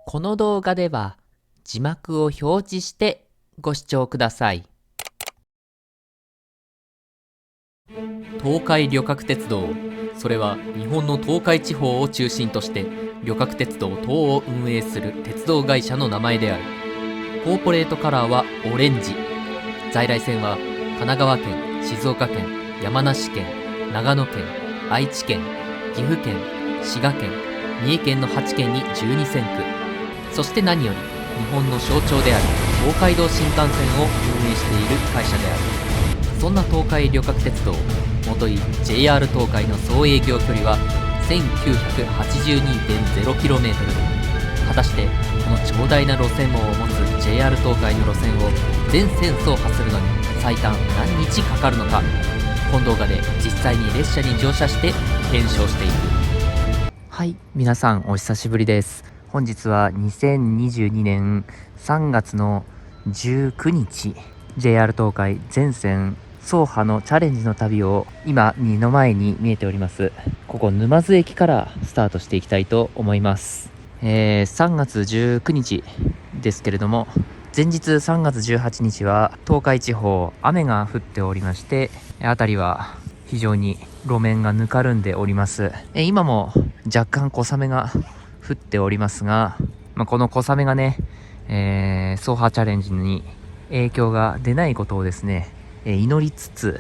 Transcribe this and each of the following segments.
この動画では字幕を表示してご視聴ください。東海旅客鉄道、それは日本の東海地方を中心として旅客鉄道等を運営する鉄道会社の名前である。コーポレートカラーはオレンジ。在来線は神奈川県、静岡県、山梨県、長野県、愛知県、岐阜県、滋賀県、三重県の8県に12線区。そして何より日本の象徴である東海道新幹線を運営している会社である。そんな東海旅客鉄道、もとい JR 東海の総営業距離は 1982.0km。 果たしてこの長大な路線網を持つ JR 東海の路線を全線走破するのに最短何日かかるのか、本動画で実際に列車に乗車して検証していく。はい、皆さんお久しぶりです。本日は2022年3月の19日、JR 東海全線走破のチャレンジの旅を今目の前に見えております。ここ沼津駅からスタートしていきたいと思います。3月19日ですけれども、前日3月18日は東海地方雨が降っておりまして、辺りは非常に路面がぬかるんでおります。今も若干小雨が降っておりますが、この小雨がね、走破チャレンジに影響が出ないことをですね、祈りつつ、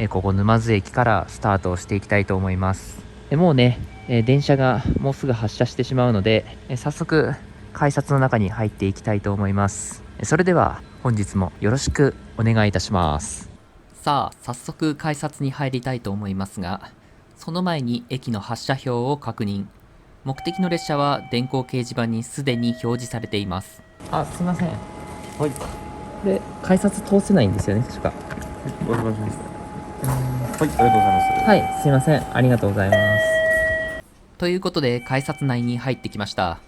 ここ沼津駅からスタートをしていきたいと思います。もうね、電車がもうすぐ発車してしまうので、早速改札の中に入っていきたいと思います。それでは本日もよろしくお願いいたします。さあ、早速改札に入りたいと思いますが、その前に駅の発車表を確認。目的の列車は電光掲示板にすでに表示されています。すいません。はい。で、改札通せないんですよね、確か。お願いします。はい、ありがとうございます。はい、すいません。ありがとうございます。ということで、改札内に入ってきました。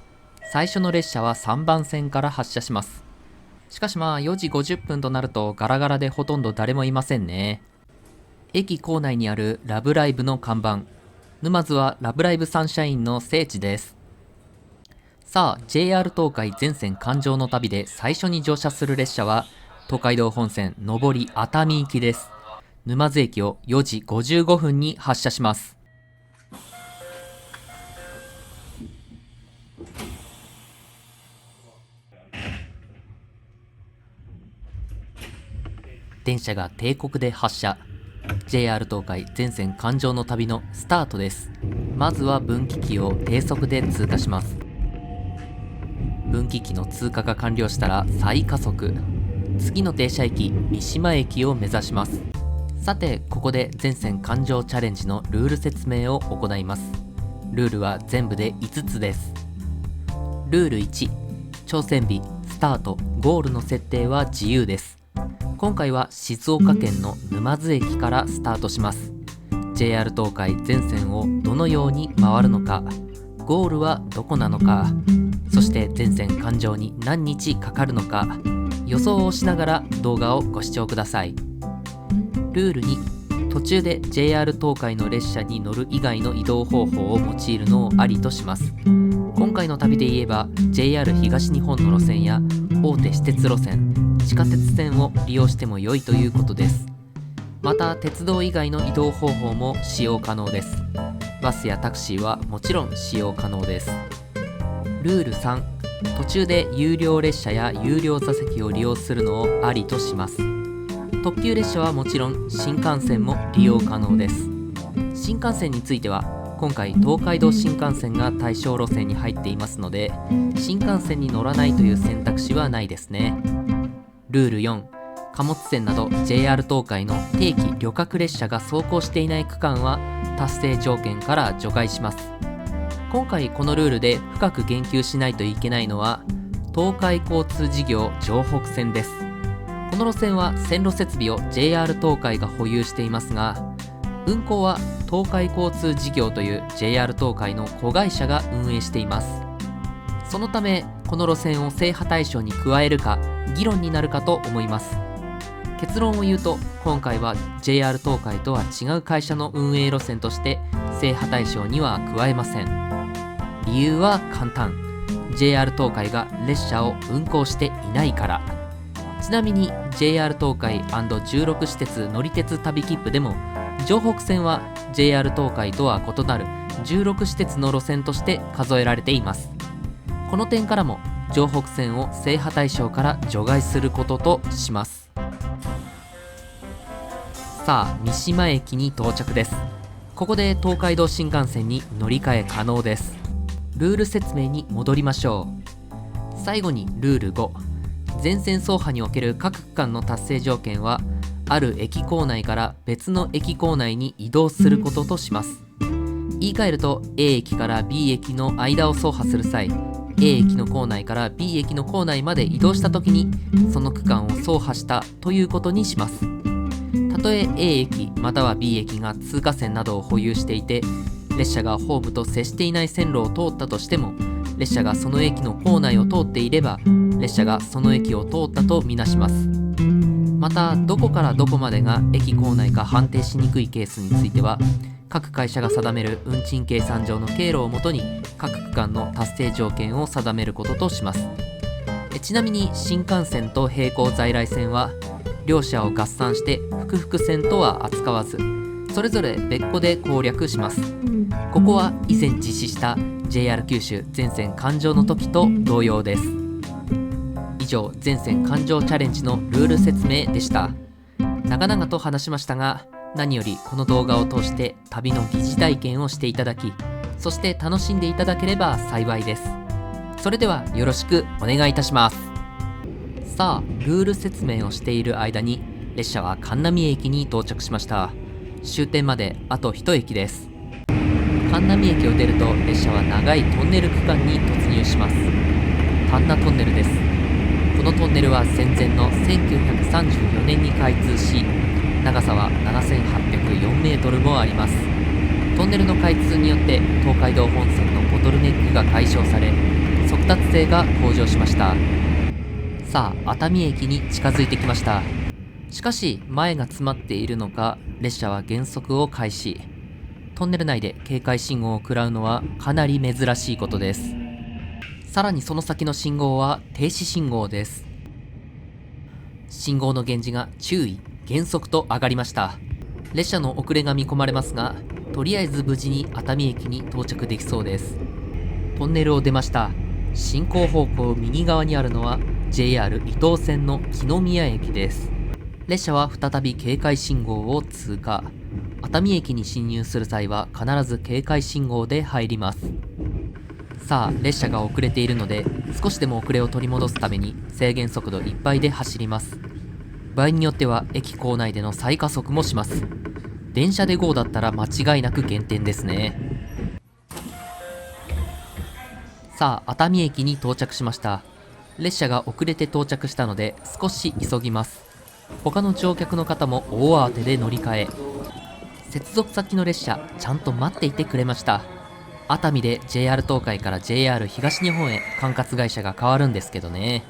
最初の列車は3番線から発車します。しかし4時50分となるとガラガラでほとんど誰もいませんね。駅構内にあるラブライブの看板。沼津はラブライブサンシャインの聖地です。さあ、 JR 東海全線環状の旅で最初に乗車する列車は東海道本線上り熱海行きです。沼津駅を4時55分に発車します。電車が定刻で発車。 JR 東海全線環状の旅のスタートです。まずは分岐器を低速で通過します。分岐器の通過が完了したら再加速。次の停車駅三島駅を目指します。さて、ここで全線環状チャレンジのルール説明を行います。ルールは全部で5つです。ルール1、挑戦日、スタート、ゴールの設定は自由です。今回は静岡県の沼津駅からスタートします。 JR 東海全線をどのように回るのか、ゴールはどこなのか、そして全線環状に何日かかるのか、予想をしながら動画をご視聴ください。ルール2、途中で JR 東海の列車に乗る以外の移動方法を用いるのをありとします。今回の旅で言えば JR 東日本の路線や大手私鉄路線、地下鉄線を利用しても良いということです。また鉄道以外の移動方法も使用可能です。バスやタクシーはもちろん使用可能です。ルール3、途中で有料列車や有料座席を利用するのをありとします。特急列車はもちろん新幹線も利用可能です。新幹線については今回東海道新幹線が対象路線に入っていますので、新幹線に乗らないという選択肢はないですね。ルール4、貨物船など JR 東海の定期旅客列車が走行していない区間は達成条件から除外します。今回このルールで深く言及しないといけないのは東海交通事業城北線です。この路線は線路設備を JR 東海が保有していますが、運行は東海交通事業という JR 東海の子会社が運営しています。そのためこの路線を制覇対象に加えるか議論になるかと思います。結論を言うと、今回は JR 東海とは違う会社の運営路線として制覇対象には加えません。理理由は簡単。JR 東海が列車を運行していないから。ちなみに JR 東海 &16 私鉄乗り鉄旅切符でも城北線は JR 東海とは異なる16私鉄の路線として数えられています。この点からも城北線を制覇対象から除外することとします。さあ、三島駅に到着です。ここで東海道新幹線に乗り換え可能です。ルール説明に戻りましょう。最後にルール5、全線走破における各区間の達成条件はある駅構内から別の駅構内に移動することとします。言い換えると A 駅から B 駅の間を走破する際、A 駅の構内から B 駅の構内まで移動した時にその区間を走破したということにします。たとえ A 駅または B 駅が通過線などを保有していて列車がホームと接していない線路を通ったとしても、列車がその駅の構内を通っていれば列車がその駅を通ったとみなします。またどこからどこまでが駅構内か判定しにくいケースについては各会社が定める運賃計算上の経路をもとに各区間の達成条件を定めることとします。ちなみに新幹線と並行在来線は両者を合算して複々線とは扱わずそれぞれ別個で攻略します。ここは以前実施した JR 九州全線環状の時と同様です。以上、全線環状チャレンジのルール説明でした。長々と話しましたが、何よりこの動画を通して旅の疑似体験をしていただき、そして楽しんでいただければ幸いです。それではよろしくお願いいたします。さあ、ルール説明をしている間に列車は神南駅に到着しました。終点まであと1駅です。神南駅を出ると列車は長いトンネル区間に突入します。丹那トンネルです。このトンネルは戦前の1934年に開通し、長さは7804メートルもあります。トンネルの開通によって東海道本線のボトルネックが解消され、速達性が向上しました。さあ、熱海駅に近づいてきました。しかし前が詰まっているのか列車は減速を開始。トンネル内で警戒信号を食らうのはかなり珍しいことです。さらにその先の信号は停止信号です。信号の現示が注意、減速と上がりました。列車の遅れが見込まれますが、とりあえず無事に熱海駅に到着できそうです。トンネルを出ました。進行方向右側にあるのは JR 伊東線の木宮駅です。列車は再び警戒信号を通過。熱海駅に進入する際は必ず警戒信号で入ります。さあ、列車が遅れているので少しでも遅れを取り戻すために制限速度いっぱいで走ります。場合によっては駅構内での再加速もします。電車で GO だったら間違いなく減点ですね。さあ、熱海駅に到着しました。列車が遅れて到着したので少し急ぎます。他の乗客の方も大慌てで乗り換え、接続先の列車ちゃんと待っていてくれました。熱海で JR 東海から JR 東日本へ管轄会社が変わるんですけどね。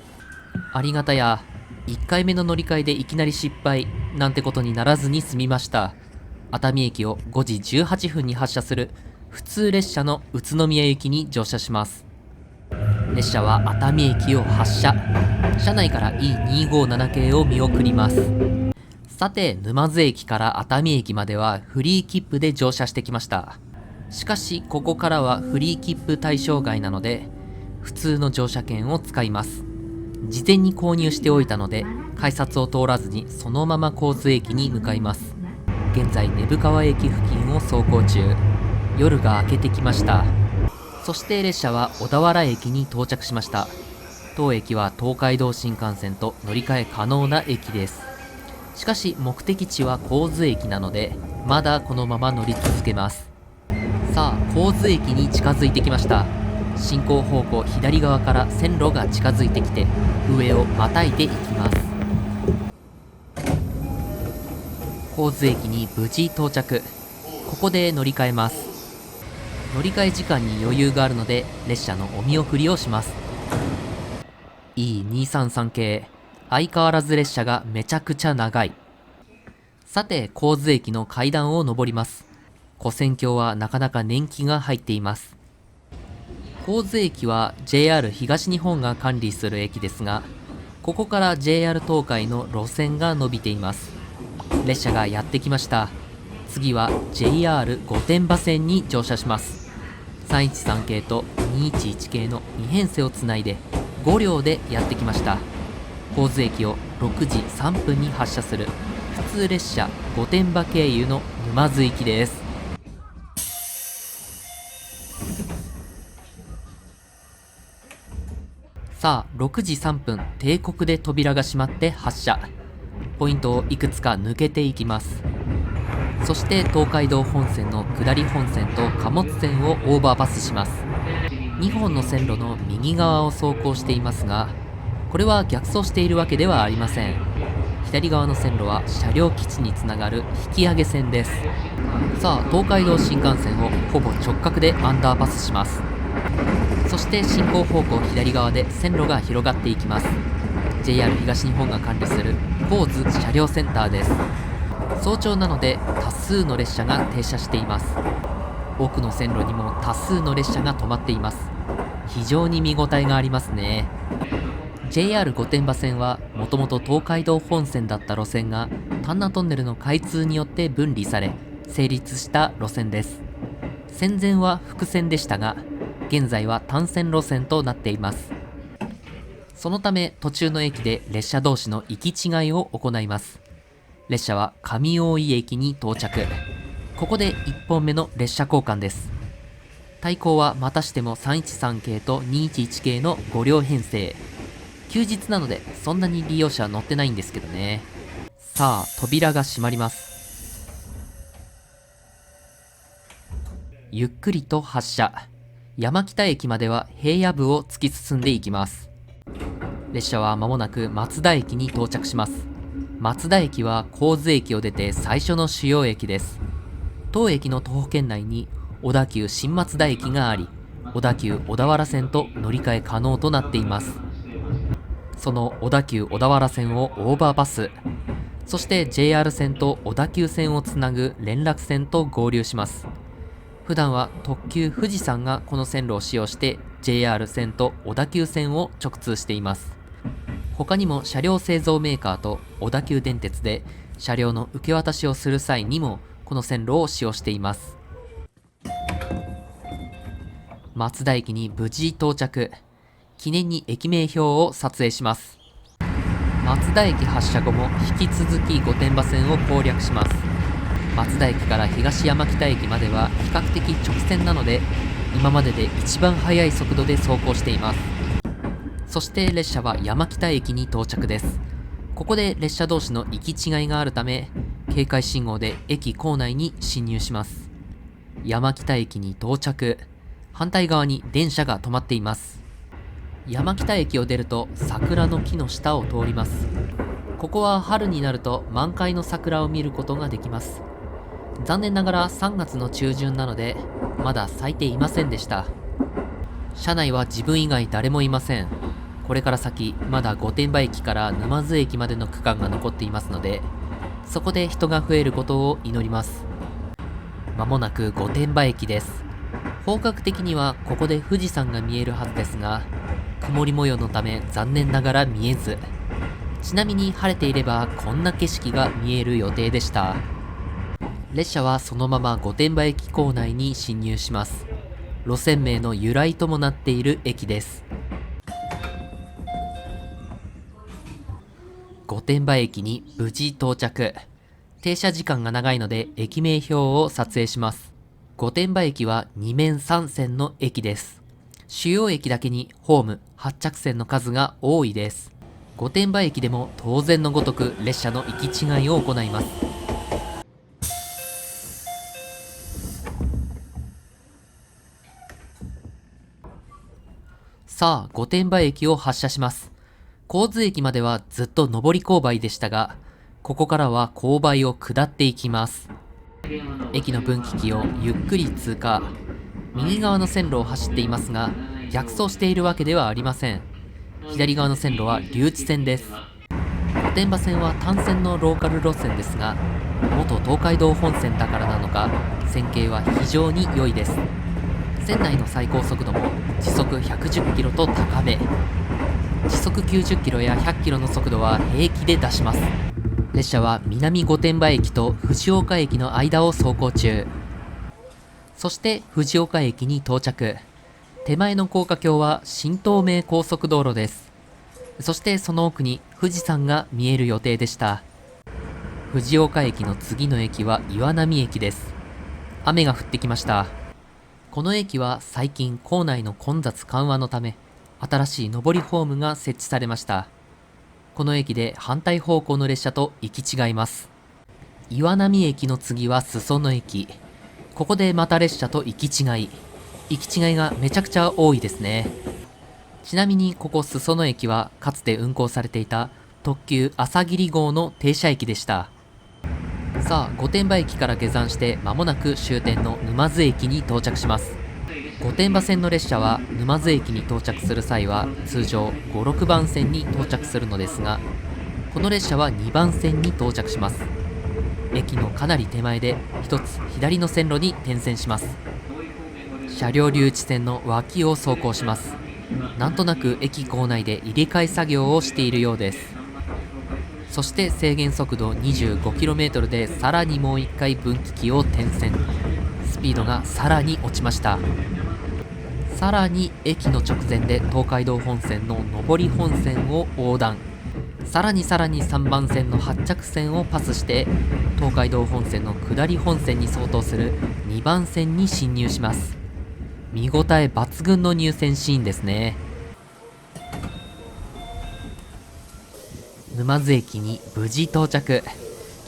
ありがたや、1回目の乗り換えでいきなり失敗なんてことにならずに済みました。熱海駅を5時18分に発車する普通列車の宇都宮行きに乗車します。列車は熱海駅を発車。車内から E257 系を見送ります。さて、沼津駅から熱海駅まではフリー切符で乗車してきました。しかしここからはフリー切符対象外なので普通の乗車券を使います。事前に購入しておいたので改札を通らずにそのまま交通駅に向かいます。現在根府川駅付近を走行中。夜が明けてきました。そして列車は小田原駅に到着しました。当駅は東海道新幹線と乗り換え可能な駅です。しかし目的地は神津駅なのでまだこのまま乗り続けます。さあ、神津駅に近づいてきました。進行方向左側から線路が近づいてきて上をまたいでいきます。神津駅に無事到着。ここで乗り換えます。乗り換え時間に余裕があるので列車のお見送りをします。 E233 系、相変わらず列車がめちゃくちゃ長い。さて、神津駅の階段を上ります。跨線橋はなかなか年季が入っています。神津駅は JR 東日本が管理する駅ですが、ここから JR 東海の路線が伸びています。列車がやってきました。次は JR 御殿場線に乗車します。313系と211系の2編成をつないで5両でやってきました。神津駅を6時3分に発車する普通列車御殿場経由の沼津行きです。さあ6時3分、定刻で扉が閉まって発車。ポイントをいくつか抜けていきます。そして東海道本線の下り本線と貨物線をオーバーパスします。2本の線路の右側を走行していますが、これは逆走しているわけではありません。左側の線路は車両基地につながる引き上げ線です。さあ東海道新幹線をほぼ直角でアンダーパスします。そして進行方向左側で線路が広がっていきます。 JR 東日本が管理する神津車両センターです。早朝なので多数の列車が停車しています。奥の線路にも多数の列車が止まっています。非常に見応えがありますね。 JR 御殿場線はもともと東海道本線だった路線が丹那トンネルの開通によって分離され成立した路線です。戦前は複線でしたが、現在は単線路線となっています。そのため途中の駅で列車同士の行き違いを行います。列車は上大井駅に到着。ここで1本目の列車交換です。対向はまたしても313系と211系の5両編成。休日なのでそんなに利用者は乗ってないんですけどね。さあ扉が閉まります。ゆっくりと発車。山北駅までは平野部を突き進んでいきます。列車は間もなく松田駅に到着します。松田駅は神津駅を出て最初の主要駅です。当駅の徒歩圏内に小田急新松田駅があり、小田急小田原線と乗り換え可能となっています。その小田急小田原線をオーバーパス、そして JR 線と小田急線をつなぐ連絡線と合流します。普段は特急富士山がこの線路を使用して JR 線と小田急線を直通しています。他にも車両製造メーカーと小田急電鉄で車両の受け渡しをする際にもこの線路を使用しています。松田駅に無事到着。記念に駅名標を撮影します。松田駅発車後も引き続き御殿場線を攻略します。松田駅から東山北駅までは比較的直線なので、今までで一番速い速度で走行しています。そして列車は山北駅に到着です。ここで列車同士の行き違いがあるため、警戒信号で駅構内に進入します。山北駅に到着。反対側に電車が止まっています。山北駅を出ると桜の木の下を通ります。ここは春になると満開の桜を見ることができます。残念ながら3月の中旬なのでまだ咲いていませんでした。車内は自分以外誰もいません。これから先まだ御殿場駅から沼津駅までの区間が残っていますので、そこで人が増えることを祈ります。まもなく御殿場駅です。方角的にはここで富士山が見えるはずですが、曇り模様のため残念ながら見えず、ちなみに晴れていればこんな景色が見える予定でした。列車はそのまま御殿場駅構内に進入します。路線名の由来ともなっている駅です。御殿場駅に無事到着。停車時間が長いので駅名標を撮影します。御殿場駅は2面3線の駅です。主要駅だけにホーム、発着線の数が多いです。御殿場駅でも当然のごとく列車の行き違いを行います。さあ、御殿場駅を発車します。神津駅まではずっと上り勾配でしたが、ここからは勾配を下っていきます。駅の分岐器をゆっくり通過。右側の線路を走っていますが、逆走しているわけではありません。左側の線路は留置線です。御殿場線は単線のローカル路線ですが、元東海道本線だからなのか、線形は非常に良いです。線内の最高速度も時速110キロと高め、時速90キロや100キロの速度は平気で出します。列車は南御殿場駅と藤岡駅の間を走行中。そして藤岡駅に到着。手前の高架橋は新東名高速道路です。そしてその奥に富士山が見える予定でした。藤岡駅の次の駅は岩波駅です。雨が降ってきました。この駅は最近構内の混雑緩和のため、新しい上りホームが設置されました。この駅で反対方向の列車と行き違います。岩波駅の次は裾野駅。ここでまた列車と行き違い。行き違いがめちゃくちゃ多いですね。ちなみにここ裾野駅はかつて運行されていた特急朝霧号の停車駅でした。さあ、御殿場駅から下山して間もなく終点の沼津駅に到着します。御殿場線の列車は沼津駅に到着する際は通常5、6番線に到着するのですが、この列車は2番線に到着します。駅のかなり手前で一つ左の線路に転線します。車両留置線の脇を走行します。なんとなく駅構内で入れ替え作業をしているようです。そして制限速度 25km でさらにもう一回分岐器を転線。スピードがさらに落ちました。さらに駅の直前で東海道本線の上り本線を横断。さらに3番線の発着線をパスして東海道本線の下り本線に相当する2番線に進入します。見応え抜群の入線シーンですね。沼津駅に無事到着。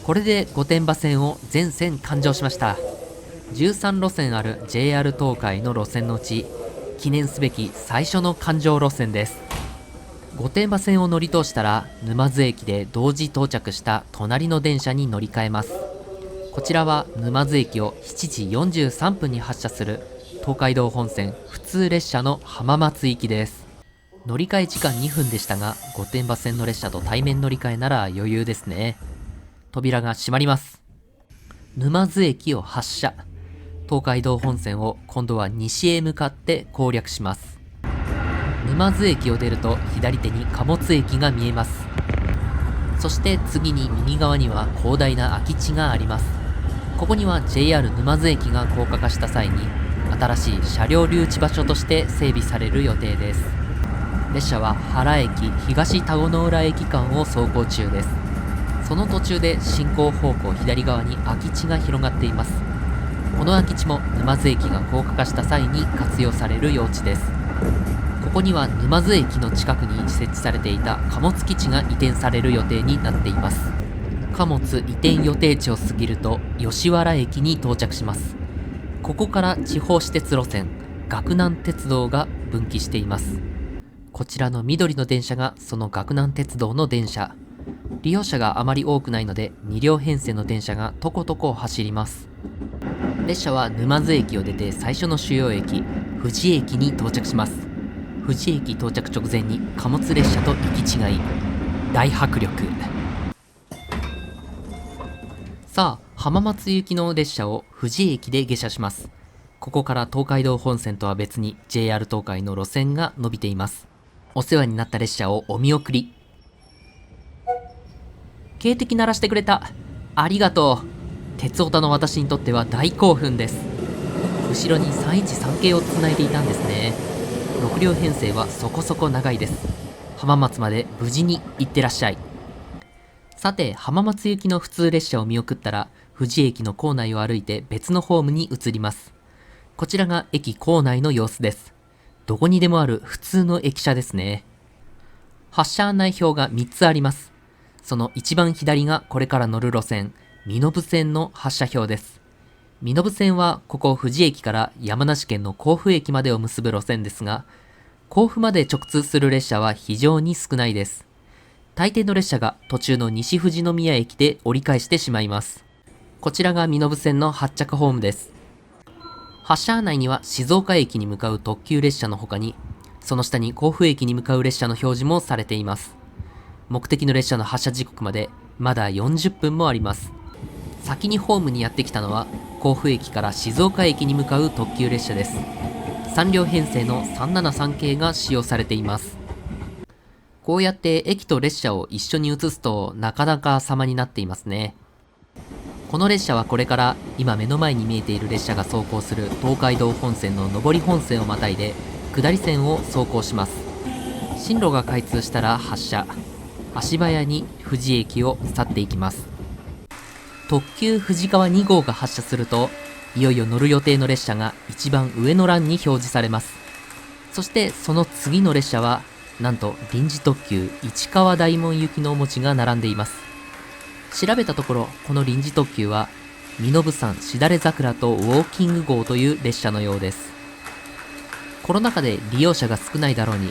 これで御殿場線を全線環状しました。13路線ある JR 東海の路線のうち記念すべき最初の環状路線です。御殿場線を乗り通したら沼津駅で同時到着した隣の電車に乗り換えます。こちらは沼津駅を7時43分に発車する東海道本線普通列車の浜松行きです。乗り換え時間2分でしたが、御殿場線の列車と対面乗り換えなら余裕ですね。扉が閉まります。沼津駅を発車。東海道本線を今度は西へ向かって攻略します。沼津駅を出ると左手に貨物駅が見えます。そして次に右側には広大な空き地があります。ここには JR 沼津駅が高架化した際に新しい車両留置場所として整備される予定です。列車は原駅東田子の浦駅間を走行中です。その途中で進行方向左側に空き地が広がっています。この空き地も沼津駅が高架化した際に活用される用地です。ここには沼津駅の近くに設置されていた貨物基地が移転される予定になっています。貨物移転予定地を過ぎると吉原駅に到着します。ここから地方私鉄路線岳南鉄道が分岐しています。こちらの緑の電車がその岳南鉄道の電車。利用者があまり多くないので2両編成の電車がとことこ走ります。列車は沼津駅を出て最初の主要駅富士駅に到着します。富士駅到着直前に貨物列車と行き違い。大迫力。さあ、浜松行きの列車を富士駅で下車します。ここから東海道本線とは別に JR 東海の路線が伸びています。お世話になった列車をお見送り。警笛鳴らしてくれた。ありがとう。鉄オタの私にとっては大興奮です。後ろに313系をつないでいたんですね。6両編成はそこそこ長いです。浜松まで無事に行ってらっしゃい。さて、浜松行きの普通列車を見送ったら富士駅の構内を歩いて別のホームに移ります。こちらが駅構内の様子です。どこにでもある普通の駅舎ですね。発車案内表が3つあります。その一番左がこれから乗る路線、身延線の発車表です。身延線はここ富士駅から山梨県の甲府駅までを結ぶ路線ですが、甲府まで直通する列車は非常に少ないです。大抵の列車が途中の西富士宮駅で折り返してしまいます。こちらが身延線の発着ホームです。発車案内には静岡駅に向かう特急列車の他に、その下に甲府駅に向かう列車の表示もされています。目的の列車の発車時刻までまだ40分もあります。先にホームにやってきたのは甲府駅から静岡駅に向かう特急列車です。3両編成の373系が使用されています。こうやって駅と列車を一緒に映すとなかなか様になっていますね。この列車はこれから今目の前に見えている列車が走行する東海道本線の上り本線をまたいで下り線を走行します。進路が開通したら発車、足早に富士駅を去っていきます。特急富士川2号が発車すると、いよいよ乗る予定の列車が一番上の欄に表示されます。そしてその次の列車はなんと臨時特急市川大門行きの文字が並んでいます。調べたところ、この臨時特急は身延山しだれ桜とウォーキング号という列車のようです。コロナ禍で利用者が少ないだろうに、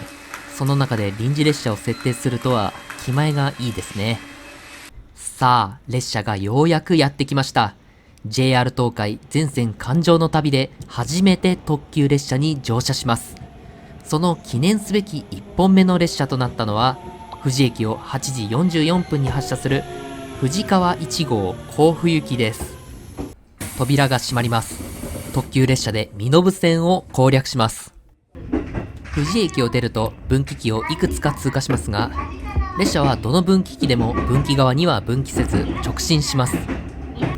その中で臨時列車を設定するとは気前がいいですね。さあ、列車がようやくやってきました。JR 東海全線環状の旅で初めて特急列車に乗車します。その記念すべき1本目の列車となったのは、富士駅を8時44分に発車する富士川1号甲府行きです。扉が閉まります。特急列車で身延線を攻略します。富士駅を出ると分岐器をいくつか通過しますが、列車はどの分岐器でも分岐側には分岐せず直進します。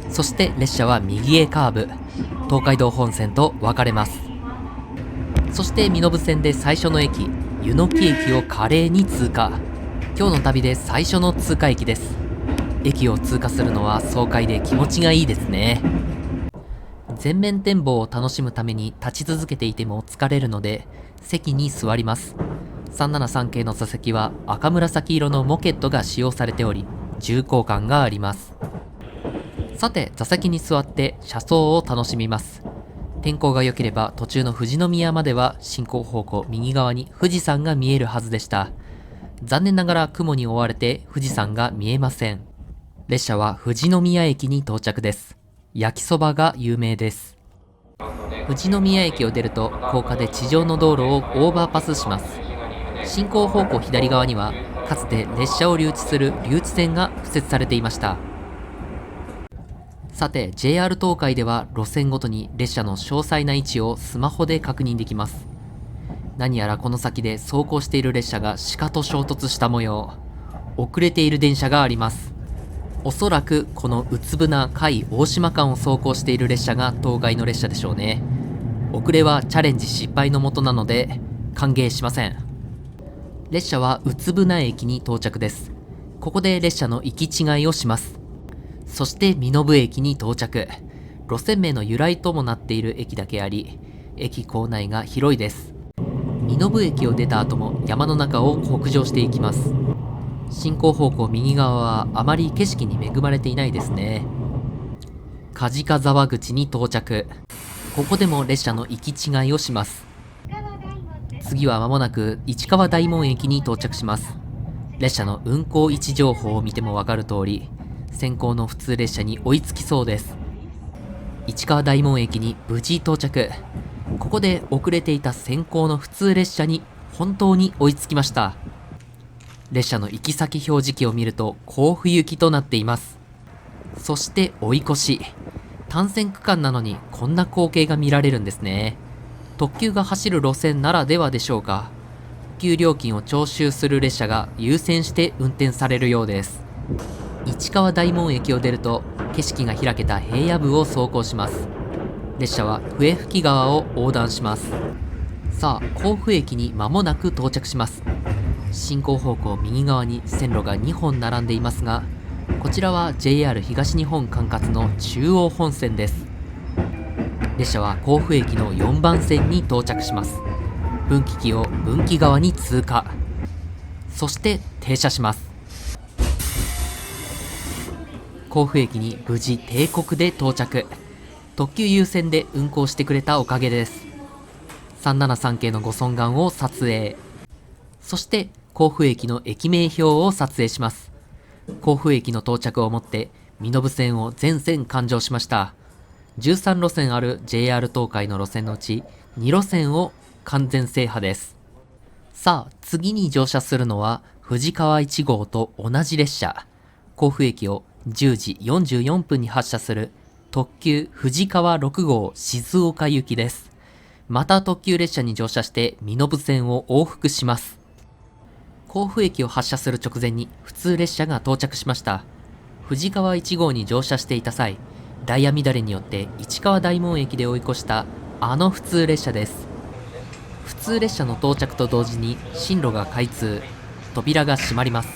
そして列車は右へカーブ、東海道本線と分かれます。そして身延線で最初の駅、湯の木駅を華麗に通過。今日の旅で最初の通過駅です。駅を通過するのは爽快で気持ちがいいですね。全面展望を楽しむために立ち続けていても疲れるので、席に座ります。373系の座席は赤紫色のモケットが使用されており、重厚感があります。さて、座席に座って車窓を楽しみます。天候が良ければ途中の富士宮までは進行方向右側に富士山が見えるはずでした。残念ながら雲に覆われて富士山が見えません。列車は富士宮駅に到着です。焼きそばが有名です。富士宮駅を出ると高架で地上の道路をオーバーパスします。進行方向左側にはかつて列車を留置する留置線が敷設されていました。さて、 JR 東海では路線ごとに列車の詳細な位置をスマホで確認できます。何やらこの先で走行している列車が鹿と衝突した模様。遅れている電車があります。おそらくこのうつぶな海大島間を走行している列車が東海の列車でしょうね。遅れはチャレンジ失敗のもとなので歓迎しません。列車はうつぶな駅に到着です。ここで列車の行き違いをします。そして身延駅に到着。路線名の由来ともなっている駅だけあり、駅構内が広いです。身延駅を出た後も山の中を北上していきます。進行方向右側はあまり景色に恵まれていないですね。梶賀沢口に到着。ここでも列車の行き違いをします。次は間もなく市川大門駅に到着します。列車の運行位置情報を見てもわかる通り、先行の普通列車に追いつきそうです。市川大門駅に無事到着。ここで遅れていた先行の普通列車に本当に追いつきました。列車の行き先表示器を見ると甲府行きとなっています。そして追い越し。単線区間なのにこんな光景が見られるんですね。特急が走る路線ならではでしょうか。特急料金を徴収する列車が優先して運転されるようです。市川大門駅を出ると景色が開けた平野部を走行します。列車は笛吹川を横断します。さあ、甲府駅に間もなく到着します。進行方向右側に線路が2本並んでいますが、こちらは JR 東日本管轄の中央本線です。列車は甲府駅の4番線に到着します。分岐器を分岐側に通過。そして停車します。甲府駅に無事定刻で到着。特急優先で運行してくれたおかげです。373系のご尊顔を撮影。そして甲府駅の駅名表を撮影します。甲府駅の到着をもって身延線を全線環状しました。13路線ある JR 東海の路線のうち2路線を完全制覇です。さあ、次に乗車するのは富士川1号と同じ列車。甲府駅を10時44分に発車する特急富士川6号静岡行きです。また特急列車に乗車して身延線を往復します。甲府駅を発車する直前に普通列車が到着しました。富士川1号に乗車していた際、ダイヤ乱れによって市川大門駅で追い越したあの普通列車です。普通列車の到着と同時に進路が開通、扉が閉まります。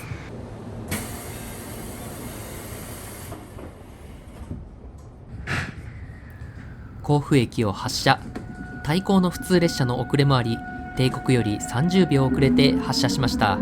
甲府駅を発車。対向の普通列車の遅れもあり、定刻より30秒遅れて発車しました。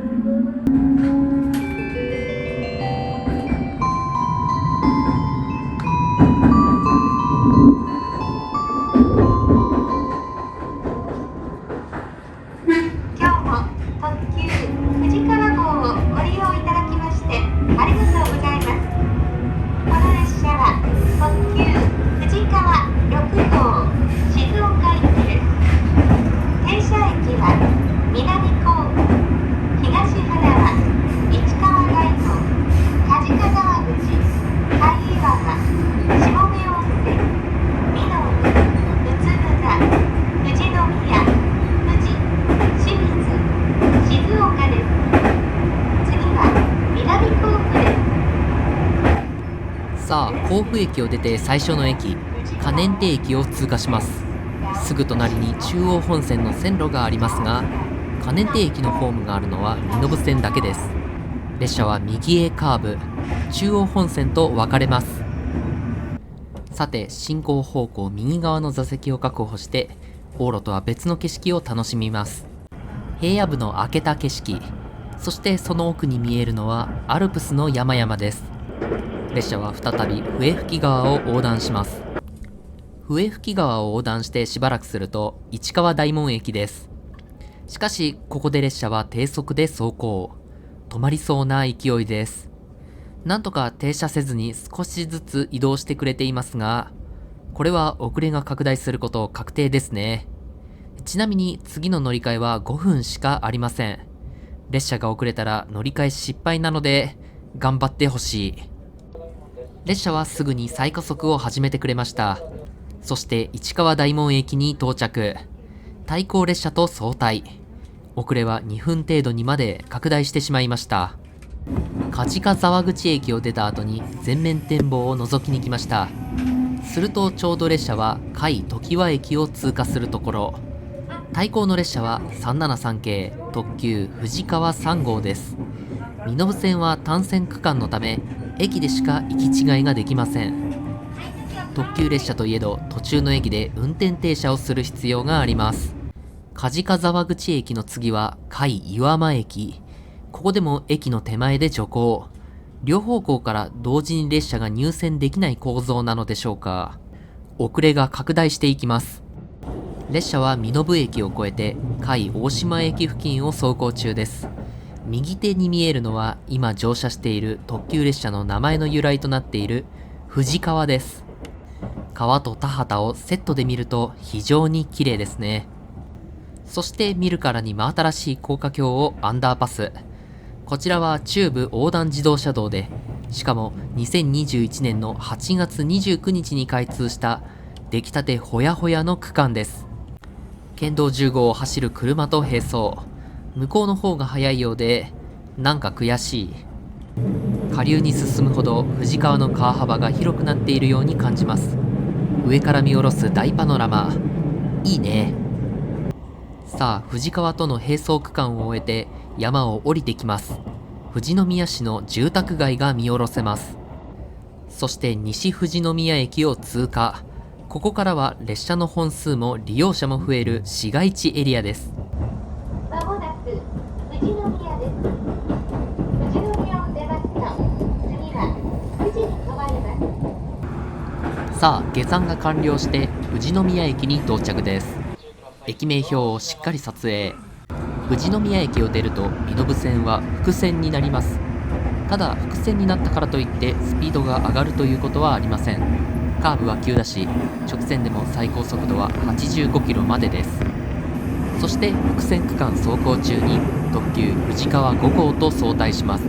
さあ、甲府駅を出て最初の駅、可燃亭駅を通過します。すぐ隣に中央本線の線路がありますが、可燃亭駅のホームがあるのは身延線だけです。列車は右へカーブ、中央本線と分かれます。さて、進行方向右側の座席を確保して、往路とは別の景色を楽しみます。平野部の明けた景色、そしてその奥に見えるのはアルプスの山々です。列車は再び笛吹川を横断します。笛吹川を横断してしばらくすると市川大門駅です。しかしここで列車は低速で走行、止まりそうな勢いです。なんとか停車せずに少しずつ移動してくれていますが、これは遅れが拡大すること確定ですね。ちなみに次の乗り換えは5分しかありません。列車が遅れたら乗り換え失敗なので頑張ってほしい。列車はすぐに再加速を始めてくれました。そして市川大門駅に到着。対向列車と相対。遅れは2分程度にまで拡大してしまいました。梶賀沢口駅を出た後に全面展望を覗きに来ました。するとちょうど列車は甲斐常盤駅を通過するところ、対向の列車は373系特急富士川3号です。身延線は単線区間のため駅でしか行き違いができません。特急列車といえど途中の駅で運転停車をする必要があります。梶賀沢口駅の次は甲斐岩間駅。ここでも駅の手前で徐行。両方向から同時に列車が入線できない構造なのでしょうか。遅れが拡大していきます。列車は身延駅を越えて甲斐大島駅付近を走行中です。右手に見えるのは今乗車している特急列車の名前の由来となっている富士川です。川と田畑をセットで見ると非常に綺麗ですね。そして見るからに真新しい高架橋をアンダーパス。こちらは中部横断自動車道で、しかも2021年の8月29日に開通した出来たてほやほやの区間です。県道10号を走る車と並走。向こうの方が早いようで、なんか悔しい。下流に進むほど富士川の川幅が広くなっているように感じます。上から見下ろす大パノラマ、いいね。さあ、富士川との並走区間を終えて山を降りてきます。富士宮市の住宅街が見下ろせます。そして西富士宮駅を通過。ここからは列車の本数も利用者も増える市街地エリアです。まもなく富士宮です。富士宮を出ますと、次は富士に止まります。さあ、下山が完了して富士宮駅に到着です。駅名標をしっかり撮影。富士宮駅を出ると身延線は複線になります。ただ複線になったからといってスピードが上がるということはありません。カーブは急だし、直線でも最高速度は85キロまでです。そして複線区間走行中に特急富士川5号と相対します。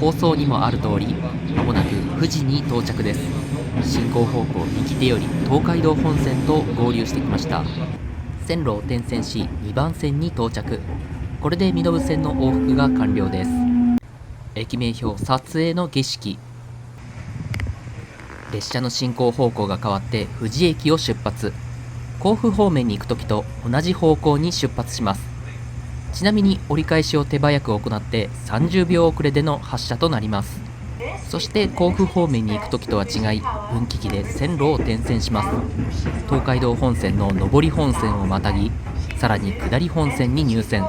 放送にもある通り、まもなく富士に到着です。進行方向右手より東海道本線と合流してきました。線路を転線し2番線に到着。これで身延線の往復が完了です。駅名標撮影の儀式。列車の進行方向が変わって富士駅を出発。甲府方面に行く時と同じ方向に出発します。ちなみに折り返しを手早く行って30秒遅れでの発車となります。そして甲府方面に行く時とは違い、分岐器で線路を転線します。東海道本線の上り本線をまたぎ、さらに下り本線に入線。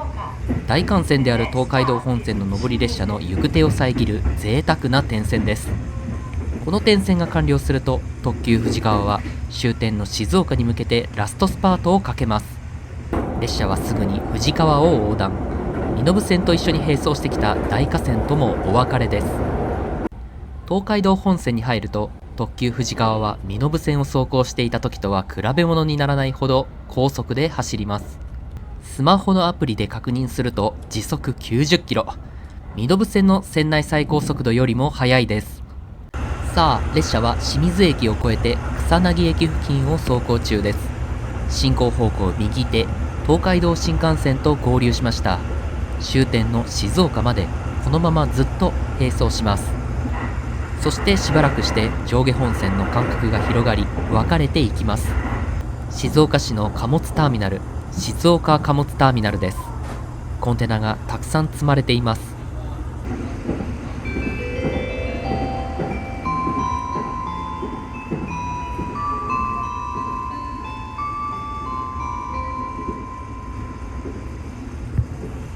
大幹線である東海道本線の上り列車の行く手を遮る贅沢な転線です。この転線が完了すると、特急富士川は終点の静岡に向けてラストスパートをかけます。列車はすぐに富士川を横断。身延線と一緒に並走してきた大架線ともお別れです。東海道本線に入ると、特急富士川は身延線を走行していた時とは比べ物にならないほど高速で走ります。スマホのアプリで確認すると時速90キロ。身延線の線内最高速度よりも速いです。さあ、列車は清水駅を越えて草薙駅付近を走行中です。進行方向右手、東海道新幹線と合流しました。終点の静岡までこのままずっと並走します。そしてしばらくして上下本線の間隔が広がり分かれていきます。静岡市の貨物ターミナル、静岡貨物ターミナルです。コンテナがたくさん積まれています。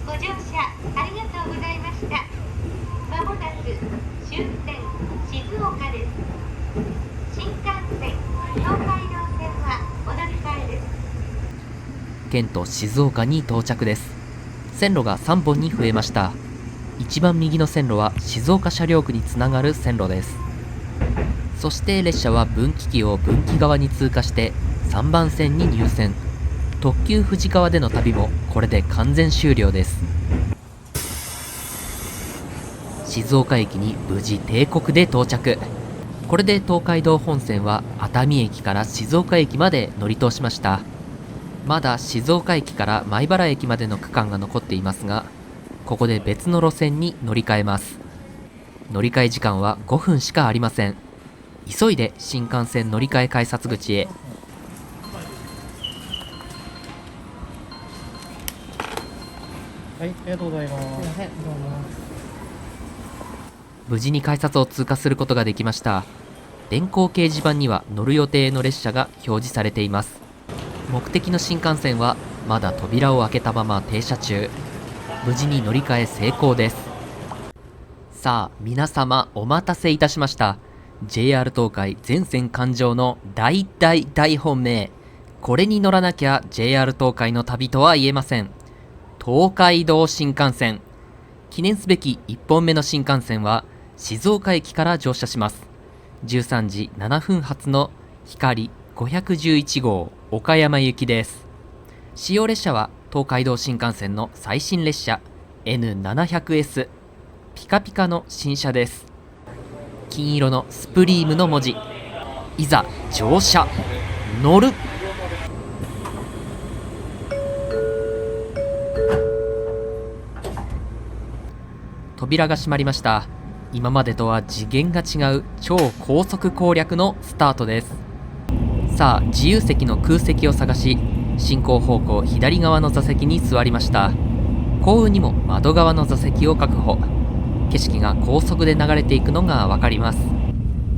ご乗車ありがとうございました。まもなく終点静岡です。新幹線東海道線はお乗り換えです。県都静岡に到着です。線路が3本に増えました。一番右の線路は静岡車両区につながる線路です。そして列車は分岐器を分岐側に通過して3番線に入線。特急富士川での旅もこれで完全終了です。静岡駅に無事定刻で到着。これで東海道本線は熱海駅から静岡駅まで乗り通しました。まだ静岡駅から米原駅までの区間が残っていますが、ここで別の路線に乗り換えます。乗り換え時間は5分しかありません。急いで新幹線乗り換え改札口へ。はい、ありがとうございます。無事に改札を通過することができました。電光掲示板には乗る予定の列車が表示されています。目的の新幹線はまだ扉を開けたまま停車中。無事に乗り換え成功です。さあ皆様お待たせいたしました。 JR 東海全線環状の大本命。これに乗らなきゃ JR 東海の旅とは言えません。東海道新幹線。記念すべき1本目の新幹線は静岡駅から乗車します。13時7分発の光511号岡山行きです。使用列車は東海道新幹線の最新列車 N700S。 ピカピカの新車です。金色のスプリームの文字。いざ乗車、乗る。扉が閉まりました。今までとは次元が違う超高速攻略のスタートです。さあ自由席の空席を探し、進行方向左側の座席に座りました。幸運にも窓側の座席を確保。景色が高速で流れていくのがわかります。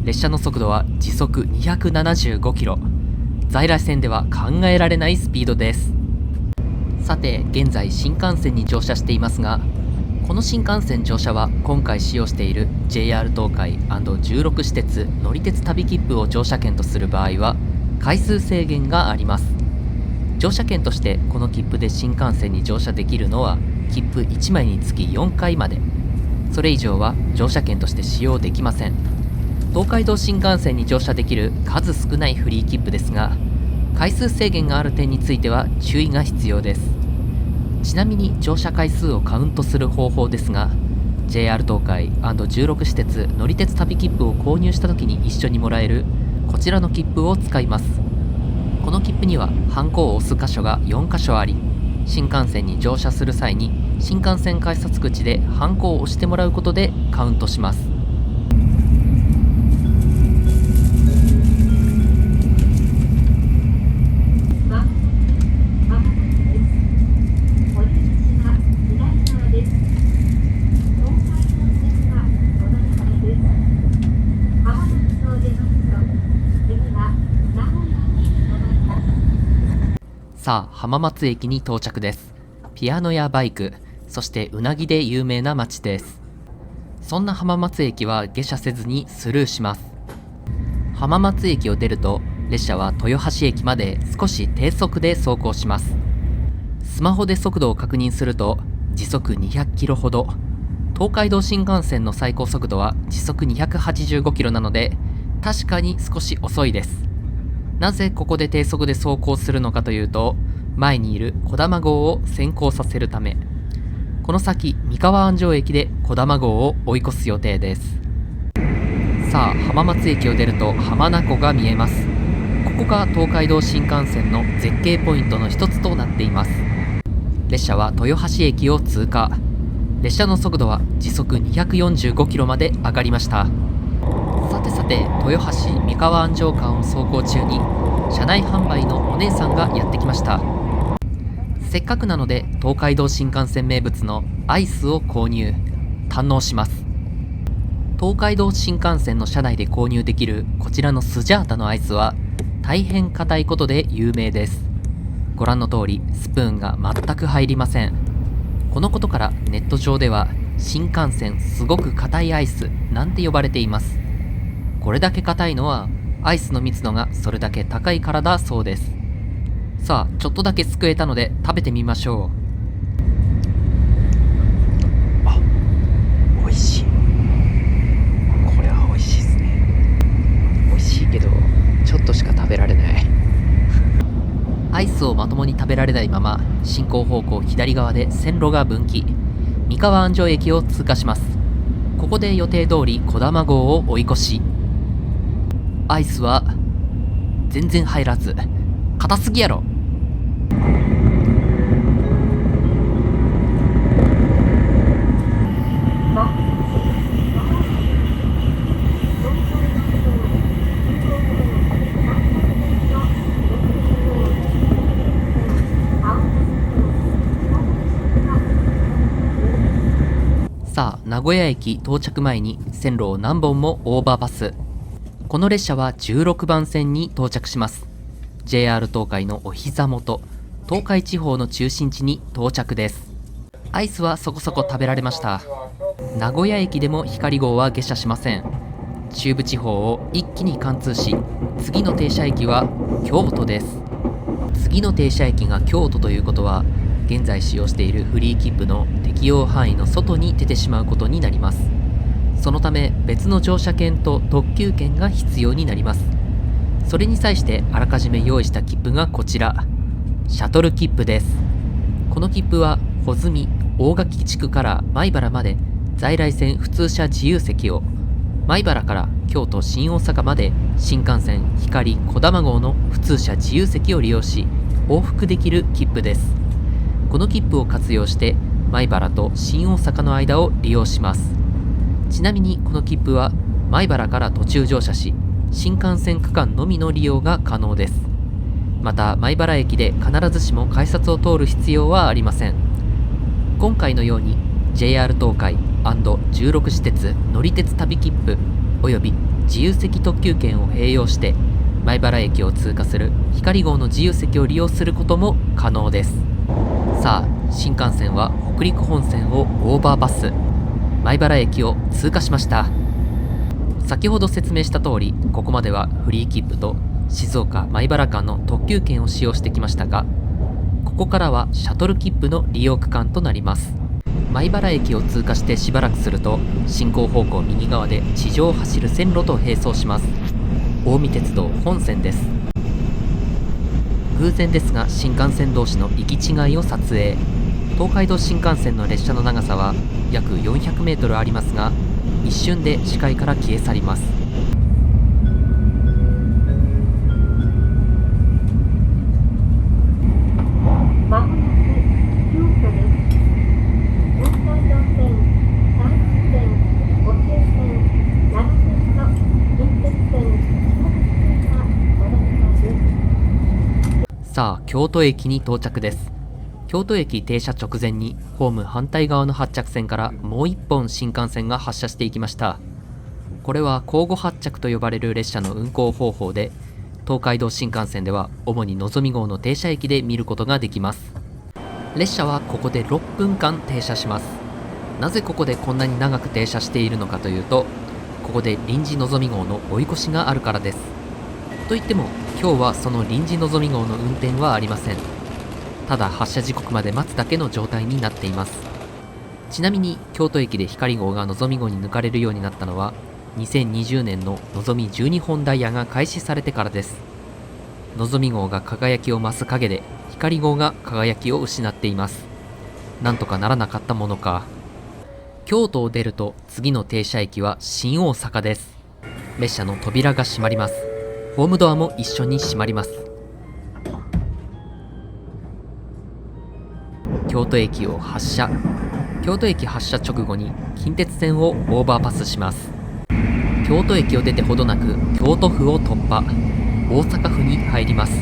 列車の速度は時速275キロ。在来線では考えられないスピードです。さて現在新幹線に乗車していますが、この新幹線乗車は今回使用している JR 東海 &16 私鉄乗り鉄旅切符を乗車券とする場合は回数制限があります。乗車券としてこの切符で新幹線に乗車できるのは切符1枚につき4回まで。それ以上は乗車券として使用できません。東海道新幹線に乗車できる数少ないフリー切符ですが、回数制限がある点については注意が必要です。ちなみに乗車回数をカウントする方法ですが、JR 東海 &16 私鉄乗り鉄旅切符を購入した時に一緒にもらえるこちらの切符を使います。この切符にはハンコを押す箇所が4箇所あり、新幹線に乗車する際に新幹線改札口でハンコを押してもらうことでカウントします。さあ、浜松駅に到着です。ピアノやバイク、そしてうなぎで有名な街です。そんな浜松駅は下車せずにスルーします。浜松駅を出ると列車は豊橋駅まで少し低速で走行します。スマホで速度を確認すると時速200キロほど、東海道新幹線の最高速度は時速285キロなので確かに少し遅いです。なぜここで低速で走行するのかというと、前にいるこだま号を先行させるため。この先三河安城駅でこだま号を追い越す予定です。さあ、浜松駅を出ると浜名湖が見えます。ここが東海道新幹線の絶景ポイントの一つとなっています。列車は豊橋駅を通過。列車の速度は時速245キロまで上がりました。さて豊橋三河安城間を走行中に車内販売のお姉さんがやってきました。せっかくなので東海道新幹線名物のアイスを購入、堪能します。東海道新幹線の車内で購入できるこちらのスジャータのアイスは大変硬いことで有名です。ご覧の通りスプーンが全く入りません。このことからネット上では新幹線すごく硬いアイスなんて呼ばれています。これだけ硬いのはアイスの密度がそれだけ高いからだそうです。さあ、ちょっとだけすくえたので食べてみましょう。あ、美味しい。これは美味しいですね。美味しいけどちょっとしか食べられない。アイスをまともに食べられないまま進行方向左側で線路が分岐、三河安城駅を通過します。ここで予定通りこだま号を追い越し、アイスは全然入らず、硬すぎやろ。さあ、名古屋駅到着前に線路を何本もオーバーパス。この列車は16番線に到着します。 JR 東海のお膝元、東海地方の中心地に到着です。アイスはそこそこ食べられました。名古屋駅でも光号は下車しません。中部地方を一気に貫通し、次の停車駅は京都です。次の停車駅が京都ということは、現在使用しているフリー切符の適用範囲の外に出てしまうことになります。そのため別の乗車券と特急券が必要になります。それに際してあらかじめ用意した切符がこちら、シャトル切符です。この切符は穂積大垣地区から米原まで在来線普通車自由席を、米原から京都新大阪まで新幹線光こだま号の普通車自由席を利用し往復できる切符です。この切符を活用して米原と新大阪の間を利用します。ちなみにこの切符は米原から途中乗車し、新幹線区間のみの利用が可能です。また米原駅で必ずしも改札を通る必要はありません。今回のように JR 東海 &16 私鉄乗り鉄旅切符および自由席特急券を併用して米原駅を通過する光号の自由席を利用することも可能です。さあ、新幹線は北陸本線をオーバーパス、米原駅を通過しました。先ほど説明した通り、ここまではフリー切符と静岡米原間の特急券を使用してきましたが、ここからはシャトル切符の利用区間となります。米原駅を通過してしばらくすると、進行方向右側で地上を走る線路と並走します。近江鉄道本線です。偶然ですが新幹線同士の行き違いを撮影。東海道新幹線の列車の長さは約400メートルありますが、一瞬で視界から消え去ります。まもなく京都です。東海道線、山陽線、小京線、長線と近鉄線、さあ、京都駅に到着です。京都駅停車直前にホーム反対側の発着線からもう一本新幹線が発車していきました。これは交互発着と呼ばれる列車の運行方法で、東海道新幹線では主にのぞみ号の停車駅で見ることができます。列車はここで6分間停車します。なぜここでこんなに長く停車しているのかというと、ここで臨時のぞみ号の追い越しがあるからです。といっても今日はその臨時のぞみ号の運転はありません。ただ発車時刻まで待つだけの状態になっています。ちなみに京都駅で光号がのぞみ号に抜かれるようになったのは2020年ののぞみ12本ダイヤが開始されてからです。のぞみ号が輝きを増す陰で光号が輝きを失っています。なんとかならなかったものか。京都を出ると次の停車駅は新大阪です。列車の扉が閉まります。ホームドアも一緒に閉まります。京都駅を発車。京都駅発車直後に近鉄線をオーバーパスします。京都駅を出てほどなく京都府を突破。大阪府に入ります。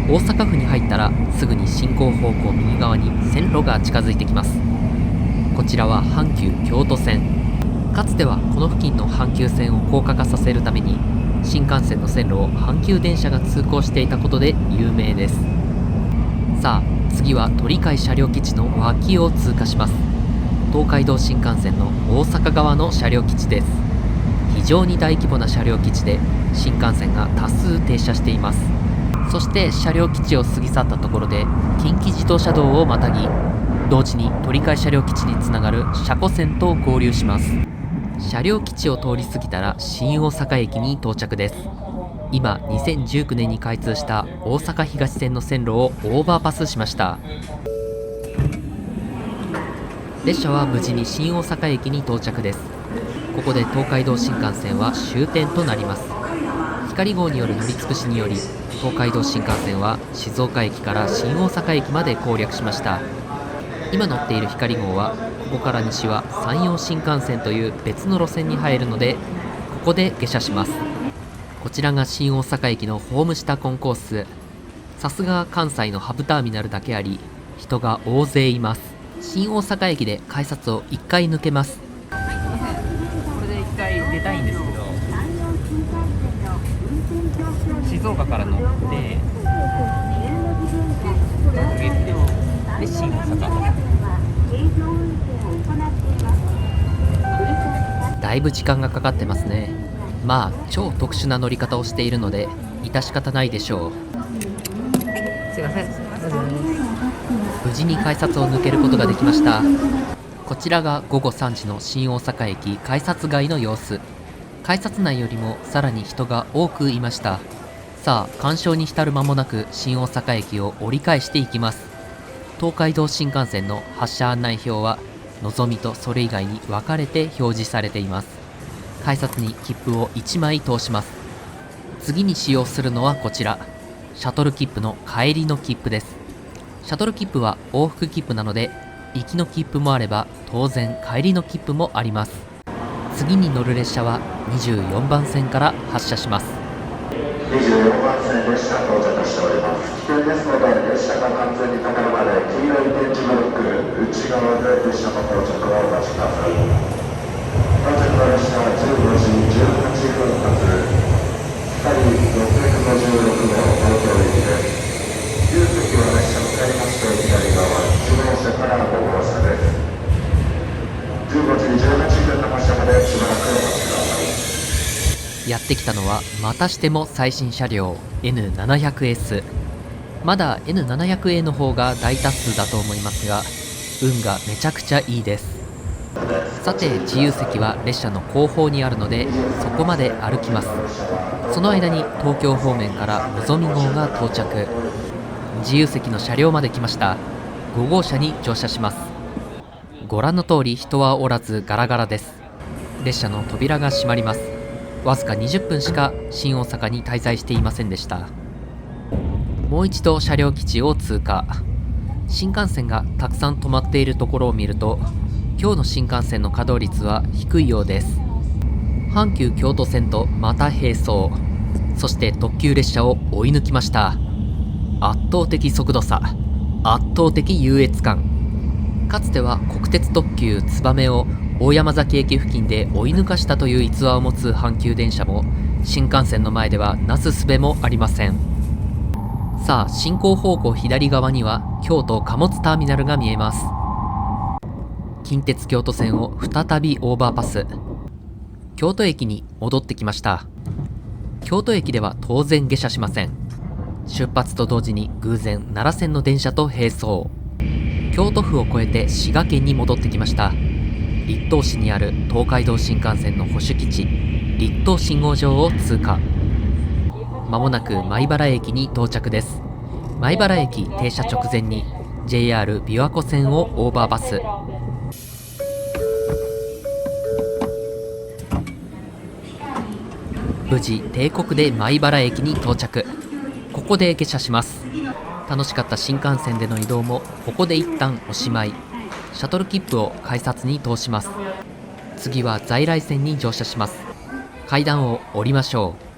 大阪府に入ったらすぐに進行方向右側に線路が近づいてきます。こちらは阪急京都線。かつてはこの付近の阪急線を高架化させるために新幹線の線路を阪急電車が通行していたことで有名です。さあ、次は鳥飼車両基地の脇を通過します。東海道新幹線の大阪側の車両基地です。非常に大規模な車両基地で新幹線が多数停車しています。そして車両基地を過ぎ去ったところで近畿自動車道をまたぎ、同時に鳥飼車両基地につながる車庫線と合流します。車両基地を通り過ぎたら新大阪駅に到着です。今2019年に開通した大阪東線の線路をオーバーパスしました。列車は無事に新大阪駅に到着です。ここで東海道新幹線は終点となります。光号による乗り尽くしにより東海道新幹線は静岡駅から新大阪駅まで攻略しました。今乗っている光号はここから西は山陽新幹線という別の路線に入るので、ここで下車します。こちらが新大阪駅のホーム下コンコース。さすが関西のハブターミナルだけあり人が大勢います。新大阪駅で改札を1回抜けます。これで1回出たいんですけど、静岡から乗ってで新大阪。だいぶ時間がかかってますね。まあ超特殊な乗り方をしているので致し方ないでしょう。すいません。無事に改札を抜けることができました。こちらが午後3時の新大阪駅改札外の様子。改札内よりもさらに人が多くいました。さあ、干渉に浸る間もなく新大阪駅を折り返していきます。東海道新幹線の発車案内表はのぞみとそれ以外に分かれて表示されています。改札に切符を1枚通します。次に使用するのはこちら、シャトル切符の帰りの切符です。シャトル切符は往復切符なので行きの切符もあれば当然帰りの切符もあります。次に乗る列車は24番線から発車します。24番線列車到着しております。危険ですので列車が完全に止まるまで黄色い点字ブロック内側で列車の到着をお待ちください。到着の列車は15時18分発光656号東京駅です。自由席は列車向かいまして左側1号車から5号車です。15時18分の発車までしばらくお待ちください。やってきたのはまたしても最新車両 N700S。 まだ N700A の方が大多数だと思いますが運がめちゃくちゃいいです。さて、自由席は列車の後方にあるのでそこまで歩きます。その間に東京方面からのぞみ号が到着。自由席の車両まで来ました。5号車に乗車します。ご覧の通り人はおらずガラガラです。列車の扉が閉まります。わずか20分しか新大阪に滞在していませんでした。もう一度車両基地を通過。新幹線がたくさん止まっているところを見ると、今日の新幹線の稼働率は低いようです。阪急京都線とまた並走、そして特急列車を追い抜きました。圧倒的速度差、圧倒的優越感。かつては国鉄特急つばめを大山崎駅付近で追い抜かしたという逸話を持つ阪急電車も、新幹線の前ではなすすべもありません。さあ、進行方向左側には京都貨物ターミナルが見えます。近鉄京都線を再びオーバーパス。京都駅に戻ってきました。京都駅では当然下車しません。出発と同時に偶然奈良線の電車と並走。京都府を越えて滋賀県に戻ってきました。栗東市にある東海道新幹線の保守基地、栗東信号場を通過。まもなく米原駅に到着です。米原駅停車直前に JR 琵琶湖線をオーバーパス。無事帝国で米原駅に到着。ここで下車します。楽しかった新幹線での移動もここで一旦おしまい。シャトル切符を改札に通します。次は在来線に乗車します。階段を降りましょう。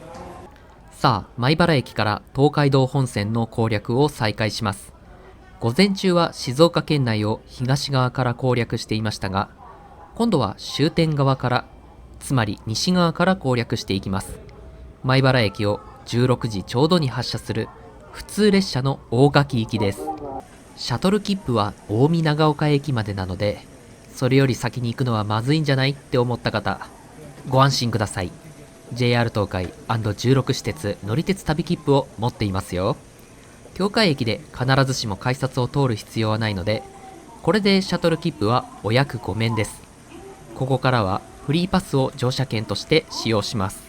さあ、米原駅から東海道本線の攻略を再開します。午前中は静岡県内を東側から攻略していましたが、今度は終点側から、つまり西側から攻略していきます。米原駅を16時ちょうどに発車する普通列車の大垣行きです。シャトル切符は大見長岡駅までなので、それより先に行くのはまずいんじゃないって思った方、ご安心ください。JR 東海&16私鉄乗り鉄旅切符を持っていますよ。境界駅で必ずしも改札を通る必要はないので、これでシャトル切符はお役御免です。ここからはフリーパスを乗車券として使用します。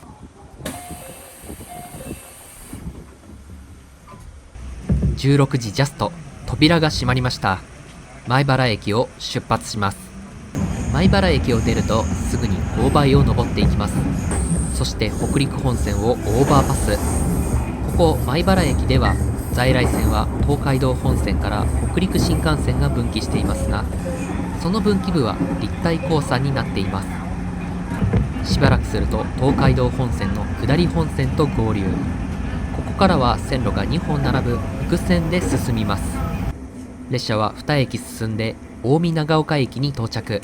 16時ジャスト、扉が閉まりました。米原駅を出発します。米原駅を出るとすぐに勾配を登っていきます。そして北陸本線をオーバーパス。ここ米原駅では在来線は東海道本線から北陸新幹線が分岐していますが、その分岐部は立体交差になっています。しばらくすると東海道本線の下り本線と合流。ここからは線路が2本並ぶ複線で進みます。列車は2駅進んで大見長岡駅に到着。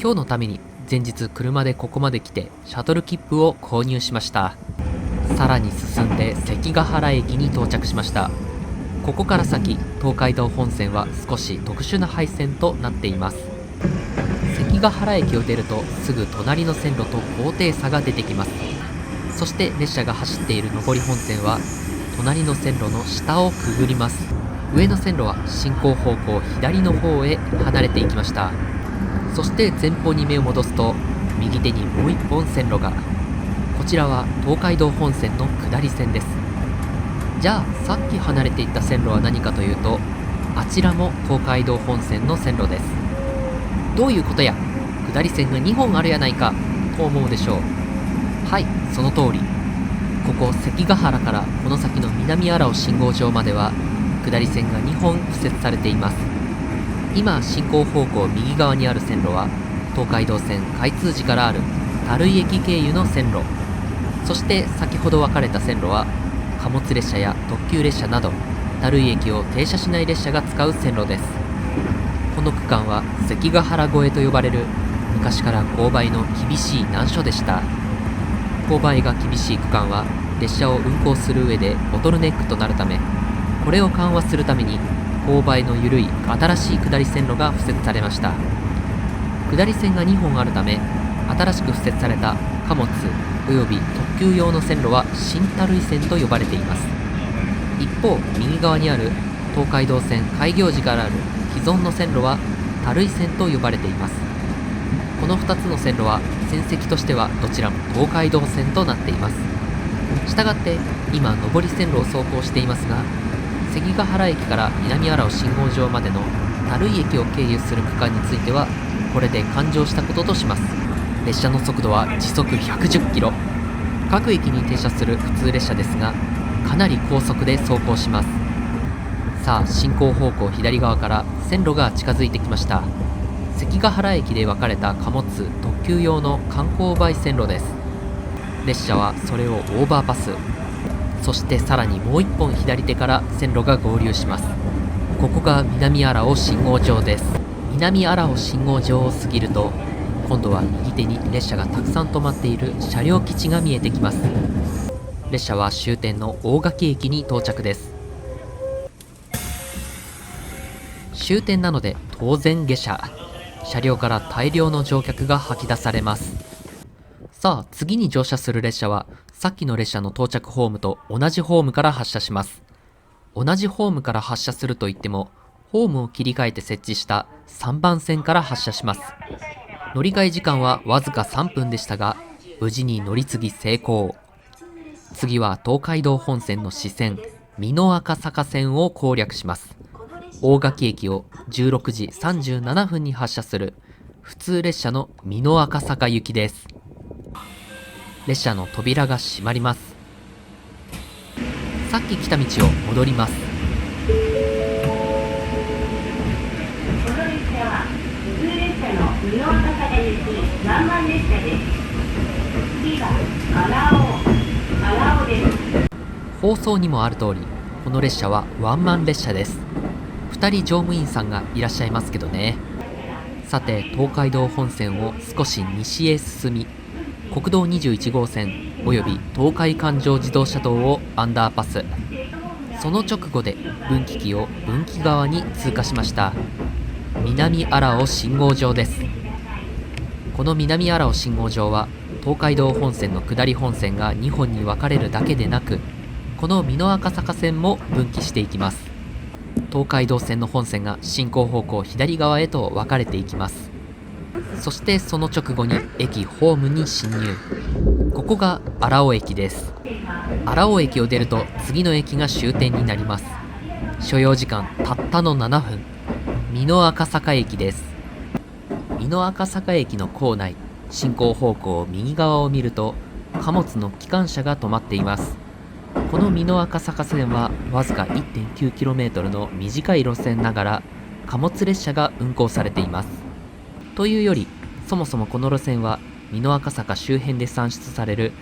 今日のために前日車でここまで来てシャトル切符を購入しました。さらに進んで関ヶ原駅に到着しました。ここから先東海道本線は少し特殊な配線となっています。関ヶ原駅を出るとすぐ隣の線路と高低差が出てきます。そして列車が走っている上り本線は隣の線路の下をくぐります。上の線路は進行方向左の方へ離れていきました。そして前方に目を戻すと右手にもう一本線路が。こちらは東海道本線の下り線です。じゃあさっき離れていった線路は何かというと、あちらも東海道本線の線路です。どういうことや、下り線が2本あるやないかと思うでしょう。はい、その通り。ここ関ヶ原からこの先の南荒尾信号場までは下り線が2本敷設されています。今進行方向右側にある線路は東海道線開通時からある垂井駅経由の線路。そして先ほど分かれた線路は貨物列車や特急列車など垂井駅を停車しない列車が使う線路です。この区間は関ヶ原越えと呼ばれる昔から勾配の厳しい難所でした。勾配が厳しい区間は列車を運行する上でボトルネックとなるため、これを緩和するために勾配の緩い新しい下り線路が敷設されました。下り線が2本あるため、新しく敷設された貨物および特急用の線路は新垂井線と呼ばれています。一方右側にある東海道線開業時からある既存の線路は垂井線と呼ばれています。この2つの線路は線跡としてはどちらも東海道線となっています。したがって今上り線路を走行していますが、関ヶ原駅から南荒尾信号場までの垂井駅を経由する区間についてはこれで完乗したこととします。列車の速度は時速110キロ。各駅に停車する普通列車ですがかなり高速で走行します。さあ進行方向左側から線路が近づいてきました。関ヶ原駅で分かれた貨物特急用の観光売線路です。列車はそれをオーバーパス、そしてさらにもう一本左手から線路が合流します。ここが南荒尾信号場です。南荒尾信号場を過ぎると今度は右手に列車がたくさん止まっている車両基地が見えてきます。列車は終点の大垣駅に到着です。終点なので当然下車。車両から大量の乗客が吐き出されます。さあ次に乗車する列車はさっきの列車の到着ホームと同じホームから発車します。同じホームから発車するといってもホームを切り替えて設置した3番線から発車します。乗り換え時間はわずか3分でしたが無事に乗り継ぎ成功。次は東海道本線の支線美濃赤坂線を攻略します。大垣駅を16時37分に発車する普通列車の美濃赤坂行きです。列車の扉が閉まります。さっき来た道を戻ります。この列車は普通列車の美濃赤坂行き南蛮列車です。次は荒尾です。放送にもある通りこの列車はワンマン列車です。2人乗務員さんがいらっしゃいますけどね。さて東海道本線を少し西へ進み国道21号線および東海環状自動車道をアンダーパス。その直後で分岐器を分岐側に通過しました。南荒尾信号場です。この南荒尾信号場は東海道本線の下り本線が2本に分かれるだけでなくこの美濃赤坂線も分岐していきます。東海道線の本線が進行方向左側へと分かれていきます。そしてその直後に駅ホームに進入。ここが荒尾駅です。荒尾駅を出ると次の駅が終点になります。所要時間たったの7分。美濃赤坂駅です。美濃赤坂駅の構内進行方向右側を見ると貨物の機関車が止まっています。この美濃赤坂線はわずか 1.9km の短い路線ながら貨物列車が運行されています。というよりそもそもこの路線は美濃赤坂周辺で産出される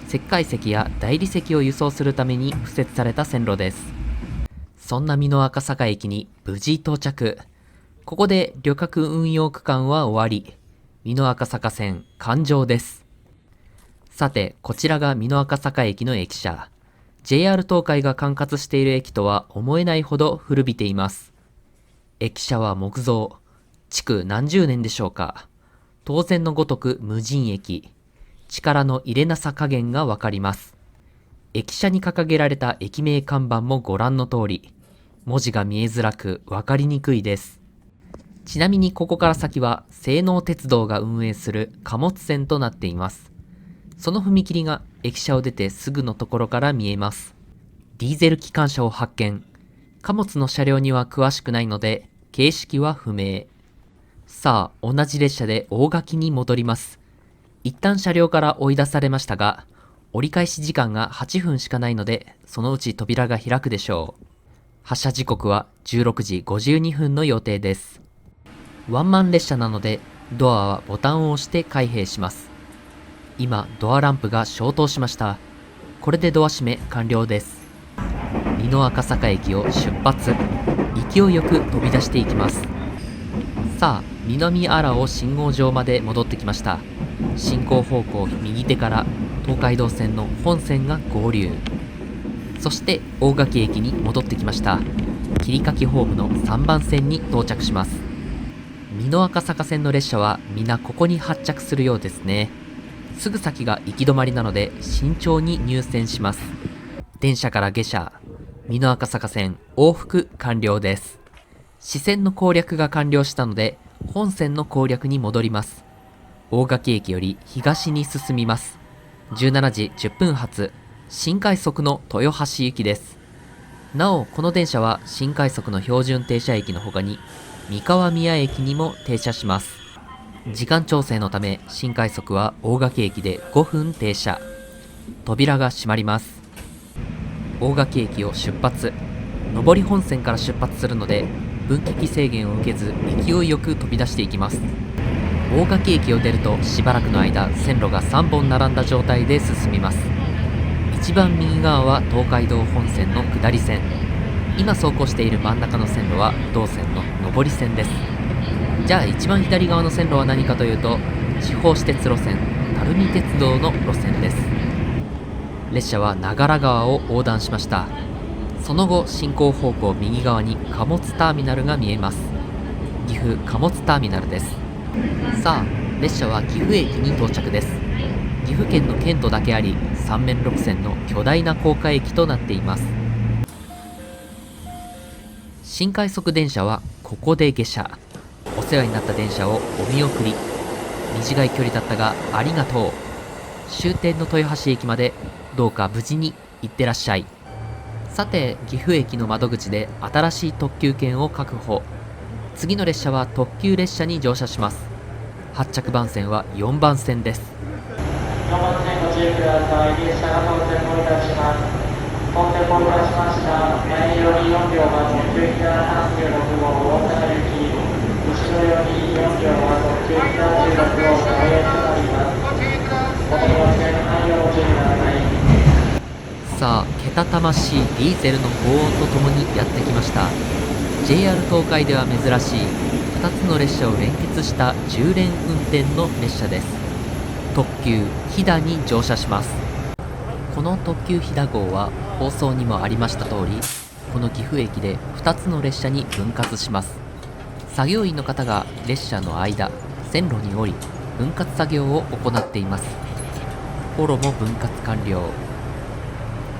石灰石や大理石を輸送するために敷設された線路です。そんな美濃赤坂駅に無事到着。ここで旅客運用区間は終わり美濃赤坂線環状です。さてこちらが美濃赤坂駅の駅舎。JR 東海が管轄している駅とは思えないほど古びています。駅舎は木造。築何十年でしょうか。当然のごとく無人駅。力の入れなさ加減がわかります。駅舎に掲げられた駅名看板もご覧の通り。文字が見えづらくわかりにくいです。ちなみにここから先は西濃鉄道が運営する貨物線となっています。その踏切が駅舎を出てすぐのところから見えます。ディーゼル機関車を発見。貨物の車両には詳しくないので形式は不明。さあ同じ列車で大垣に戻ります。一旦車両から追い出されましたが折り返し時間が8分しかないのでそのうち扉が開くでしょう。発車時刻は16時52分の予定です。ワンマン列車なのでドアはボタンを押して開閉します。今ドアランプが消灯しました。これでドア閉め完了です。美濃赤坂駅を出発。勢いよく飛び出していきます。さあ南荒尾信号場まで戻ってきました。進行方向右手から東海道線の本線が合流。そして大垣駅に戻ってきました。切り欠きホームの3番線に到着します。美濃赤坂線の列車は皆ここに発着するようですね。すぐ先が行き止まりなので慎重に入線します。電車から下車。美濃赤坂線往復完了です。支線の攻略が完了したので本線の攻略に戻ります。大垣駅より東に進みます。17時10分発新快速の豊橋行きです。なお、この電車は新快速の標準停車駅の他に三河宮駅にも停車します。時間調整のため新快速は大垣駅で5分停車。扉が閉まります。大垣駅を出発。上り本線から出発するので分岐器制限を受けず勢いよく飛び出していきます。大垣駅を出るとしばらくの間線路が3本並んだ状態で進みます。一番右側は東海道本線の下り線。今走行している真ん中の線路は同線の上り線です。じゃあ一番左側の線路は何かというと、地方私鉄路線垂水鉄道の路線です。列車は長良川を横断しました。その後進行方向右側に貨物ターミナルが見えます。岐阜貨物ターミナルです。さあ列車は岐阜駅に到着です。岐阜県の県都だけあり三面六線の巨大な高架駅となっています。新快速電車はここで下車。お世話になった電車をお見送り。短い距離だったがありがとう。終点の豊橋駅までどうか無事に行ってらっしゃい。さて岐阜駅の窓口で新しい特急券を確保。次の列車は特急列車に乗車します。発着番線は4番線です。4番線ご注意ください。列車が到着をいたします。到着をいたしました。前より4両は特急ひだ36号大阪行き、後ろより4両は特急ひだ16号名古屋行きとなります。お手持ちの内容をご注意ください。さあけたたましいディーゼルの高音とともにやってきました。 JR 東海では珍しい2つの列車を連結した10連運転の列車です。特急ひだに乗車します。この特急ひだ号は放送にもありました通り、この岐阜駅で2つの列車に分割します。作業員の方が列車の間線路に降り分割作業を行っています。フォロも分割完了。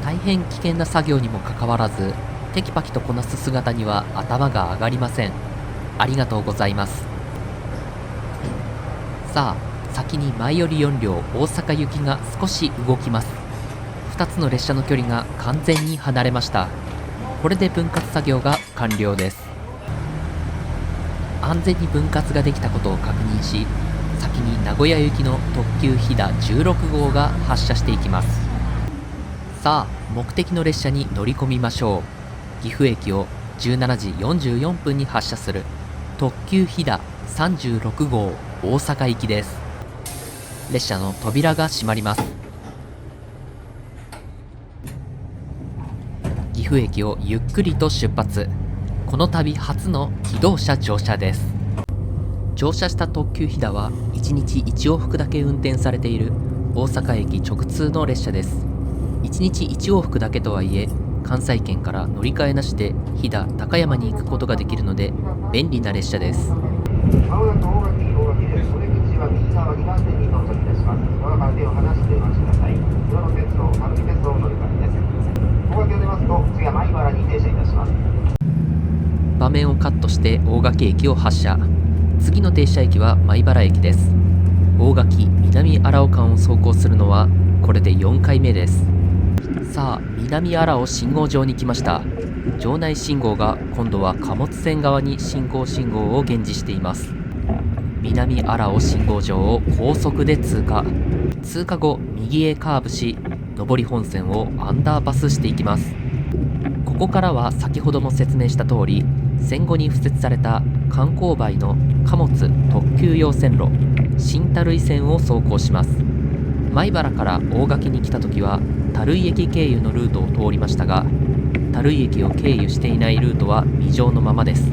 大変危険な作業にもかかわらずテキパキとこなす姿には頭が上がりません。ありがとうございます。さあ先に前より4両大阪行きが少し動きます。2つの列車の距離が完全に離れました。これで分割作業が完了です。安全に分割ができたことを確認し、先に名古屋行きの特急ひだ16号が発車していきます。さあ目的の列車に乗り込みましょう。岐阜駅を17時44分に発車する特急ひだ36号大阪行きです。列車の扉が閉まります。岐阜駅をゆっくりと出発。この度初の気動車乗車です。乗車した特急ひだは1日1往復だけ運転されている大阪駅直通の列車です。1日1往復だけとはいえ関西圏から乗り換えなしで飛騨高山に行くことができるので便利な列車です。まもなく大垣です。お出口は右側2番線に到着いたします。ドアから手を離してお待ちください。上野鉄道垂水鉄道乗り換えです。大垣を出ますと次は米原に停車いたします。場面をカットして大垣駅を発車。次の停車駅は米原駅です。大垣南荒尾間を走行するのはこれで4回目です。さあ南荒尾信号場に来ました。場内信号が今度は貨物線側に進行信号を現示しています。南荒尾信号場を高速で通過。通過後右へカーブし上り本線をアンダーパスしていきます。ここからは先ほども説明した通り戦後に敷設された観光売の貨物特急用線路新垂井線を走行します。米原から大垣に来た時は垂井駅経由のルートを通りましたが、垂井駅を経由していないルートは未定のままです。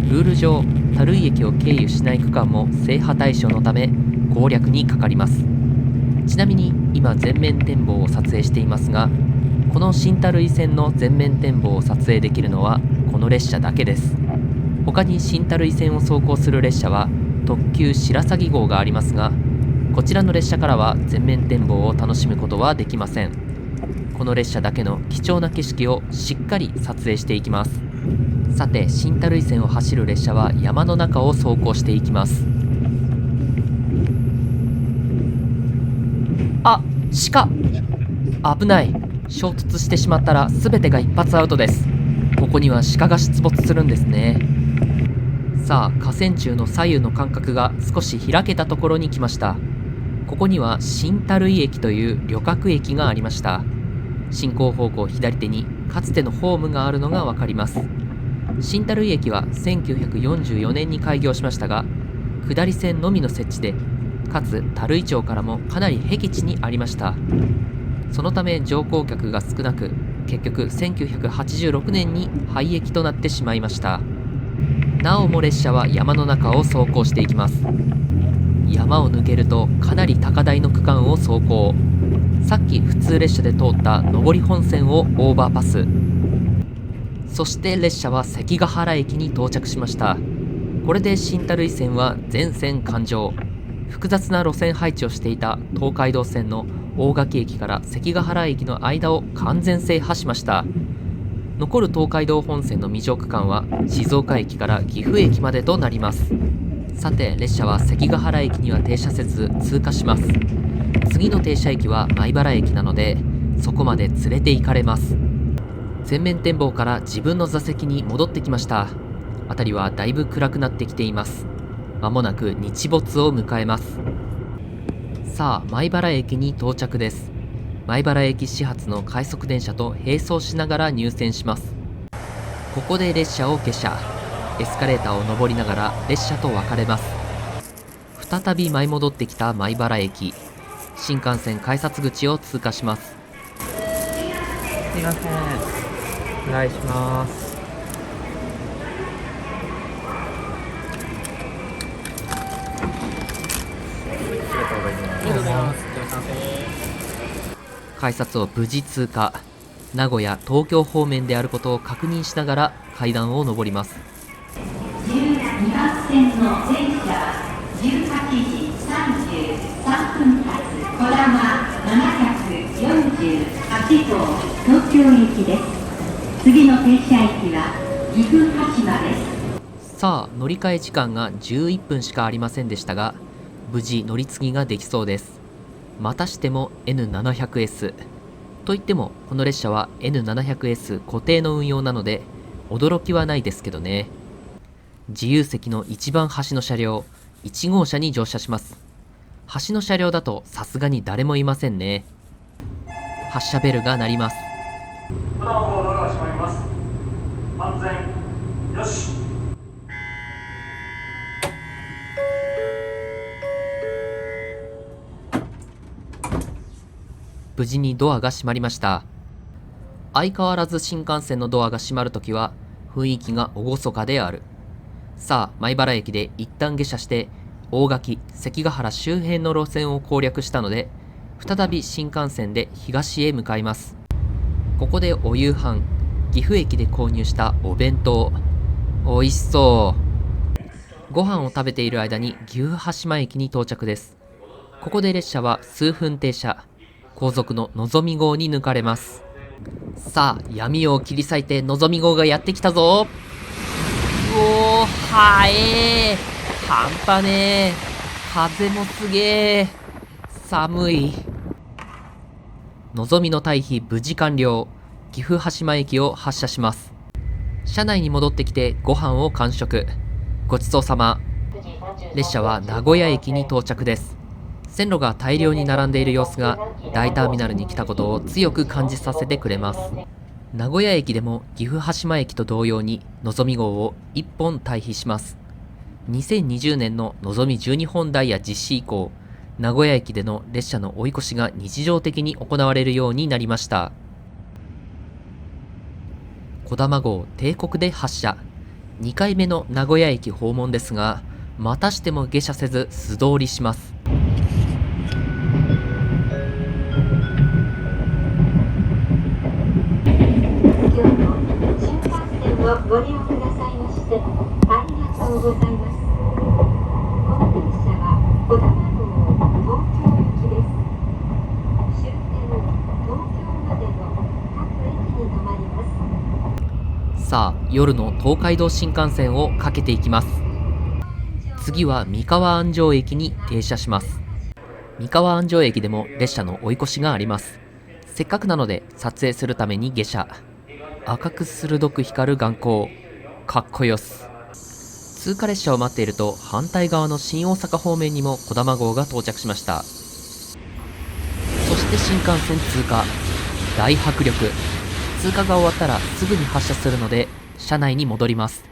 ルール上垂井駅を経由しない区間も制覇対象のため攻略にかかります。ちなみに今全面展望を撮影していますが、この新垂井線の全面展望を撮影できるのはこの列車だけです。他に新垂井線を走行する列車は特急白鷺号がありますが、こちらの列車からは全面展望を楽しむことはできません。この列車だけの貴重な景色をしっかり撮影していきます。さて新垂井線を走る列車は山の中を走行していきます。あ、鹿、危ない。衝突してしまったら全てが一発アウトです。ここには鹿が出没するんですね。さあ、河川中の左右の間隔が少し開けたところに来ました。ここには新樽井駅という旅客駅がありました。進行方向左手にかつてのホームがあるのがわかります。新樽井駅は1944年に開業しましたが、下り線のみの設置で、かつ樽井町からもかなり僻地にありました。そのため乗降客が少なく、結局1986年に廃駅となってしまいました。なおも列車は山の中を走行していきます。山を抜けるとかなり高台の区間を走行。さっき普通列車で通った上り本線をオーバーパス。そして列車は関ヶ原駅に到着しました。これで新樽井線は全線完乗。複雑な路線配置をしていた東海道線の大垣駅から関ヶ原駅の間を完全制覇しました。残る東海道本線の未乗区間は静岡駅から岐阜駅までとなります。さて、列車は関ヶ原駅には停車せず通過します。次の停車駅は米原駅なので、そこまで連れて行かれます。前面展望から自分の座席に戻ってきました。辺りはだいぶ暗くなってきています。まもなく日没を迎えます。さあ、米原駅に到着です。米原駅始発の快速電車と並走しながら入線します。ここで列車を下車。エスカレーターを上りながら列車と別れます。再び舞い戻ってきた米原駅。新幹線改札口を通過します。すいません、お願いします。改札を無事通過。名古屋、東京方面であることを確認しながら階段を上ります。12番線の電車は18時33分発こだま748号東京駅です。次の停車駅は岐阜羽島です。さあ、乗り換え時間が11分しかありませんでしたが、無事乗り継ぎができそうです。またしても N700S といっても、この列車は N700S 固定の運用なので驚きはないですけどね。自由席の一番端の車両1号車に乗車します。端の車両だとさすがに誰もいませんね。発車ベルが鳴ります。ドアを閉まります。安全よし。無事にドアが閉まりました。相変わらず新幹線のドアが閉まるときは雰囲気が厳かである。さあ、米原駅で一旦下車して大垣、関ヶ原周辺の路線を攻略したので、再び新幹線で東へ向かいます。ここでお夕飯、岐阜駅で購入したお弁当。美味しそう。ご飯を食べている間に岐阜羽島駅に到着です。ここで列車は数分停車。後続ののぞみ号に抜かれます。さあ、闇を切り裂いてのぞみ号がやってきたぞ。うおー、はえー、半端ねー。風もすげー。寒い。のぞみの退避無事完了。岐阜羽島駅を発車します。車内に戻ってきてご飯を完食。ごちそうさま。列車は名古屋駅に到着です。線路が大量に並んでいる様子が大ターミナルに来たことを強く感じさせてくれます。名古屋駅でも岐阜羽島駅と同様にのぞみ号を1本退避します。2020年ののぞみ12本ダイヤ実施以降、名古屋駅での列車の追い越しが日常的に行われるようになりました。こだま号定刻で発車。2回目の名古屋駅訪問ですが、またしても下車せず素通りします。ご利用くださいましてありがとうございます。この電車はこだま号東京行きです。終点東京までの各駅に停まります。さあ、夜の東海道新幹線をかけていきます。次は三河安城駅に停車します。三河安城駅でも列車の追い越しがあります。せっかくなので撮影するために下車。赤く鋭く光る眼光、かっこよす。通過列車を待っていると、反対側の新大阪方面にもこだま号が到着しました。そして新幹線通過。大迫力。通過が終わったらすぐに発車するので車内に戻ります。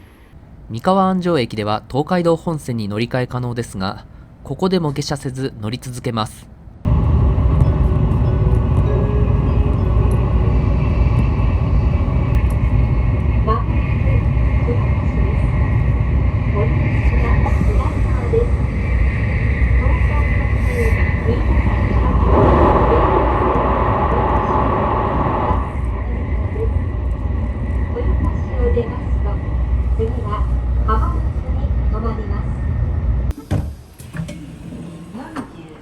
三河安城駅では東海道本線に乗り換え可能ですが、ここでも下車せず乗り続けます。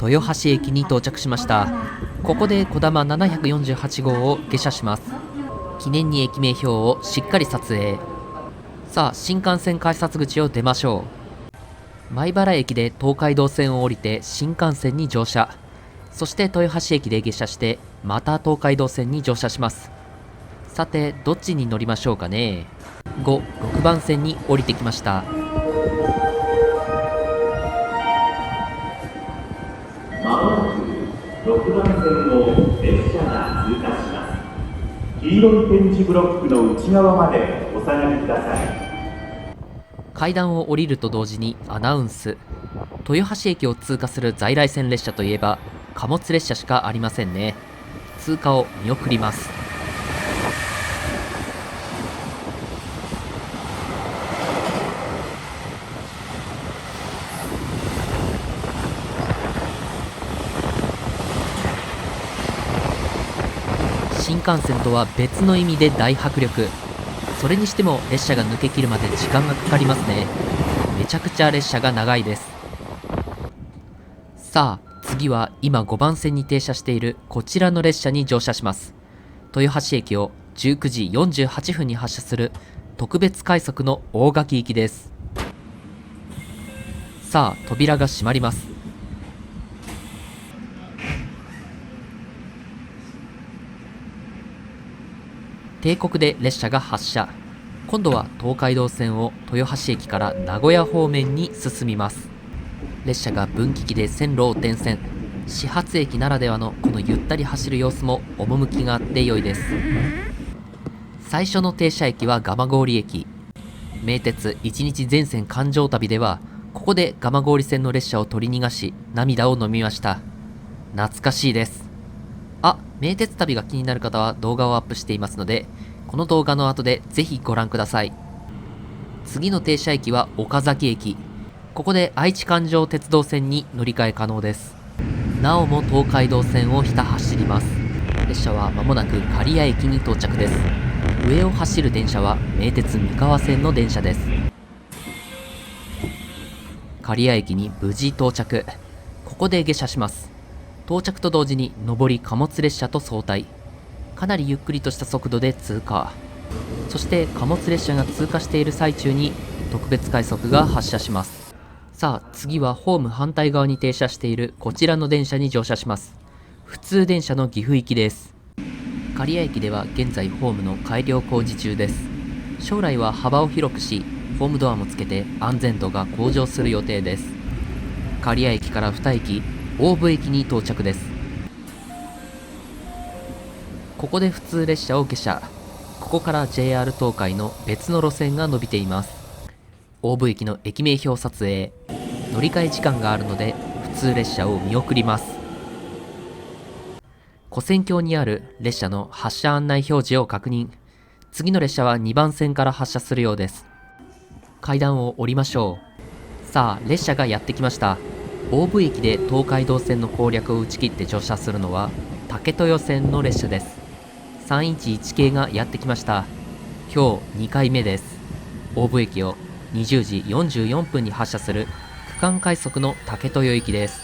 豊橋駅に到着しました。ここでこだま748号を下車します。記念に駅名標をしっかり撮影。さあ、新幹線改札口を出ましょう。米原駅で東海道線を降りて新幹線に乗車。そして豊橋駅で下車してまた東海道線に乗車します。さて、どっちに乗りましょうかね。5、6番線に降りてきました。まもなく6番線を列車が通過します。黄色い点字ブロックの内側までお下がりください。階段を降りると同時にアナウンス。豊橋駅を通過する在来線列車といえば貨物列車しかありませんね。通過を見送ります。新幹線とは別の意味で大迫力。それにしても列車が抜け切るまで時間がかかりますね。めちゃくちゃ列車が長いです。さあ、次は今5番線に停車しているこちらの列車に乗車します。豊橋駅を19時48分に発車する特別快速の大垣行きです。さあ、扉が閉まります。帝国で列車が発車。今度は東海道線を豊橋駅から名古屋方面に進みます。列車が分岐器で線路を転線。始発駅ならではのこのゆったり走る様子も趣があって良いです。最初の停車駅は蒲郡駅。名鉄1日全線環状旅ではここで蒲郡線の列車を取り逃がし涙を飲みました。懐かしいです。名鉄旅が気になる方は動画をアップしていますので、この動画の後でぜひご覧ください。次の停車駅は岡崎駅。ここで愛知環状鉄道線に乗り換え可能です。なおも東海道線をひた走ります。列車は間もなく刈谷駅に到着です。上を走る電車は名鉄三河線の電車です。刈谷駅に無事到着。ここで下車します。到着と同時に上り貨物列車と相対。かなりゆっくりとした速度で通過。そして貨物列車が通過している最中に特別快速が発車します。さあ、次はホーム反対側に停車しているこちらの電車に乗車します。普通電車の岐阜行きです。刈谷駅では現在ホームの改良工事中です。将来は幅を広くし、ホームドアもつけて安全度が向上する予定です。刈谷駅から2駅、大府駅に到着です。ここで普通列車を下車。ここから JR 東海の別の路線が伸びています。大府駅の駅名標撮影。乗り換え時間があるので普通列車を見送ります。跨線橋にある列車の発車案内表示を確認。次の列車は2番線から発車するようです。階段を降りましょう。さあ、列車がやってきました。大府駅で東海道線の攻略を打ち切って乗車するのは武豊線の列車です。311系がやってきました。今日2回目です。大府駅を20時44分に発車する区間快速の武豊行きです。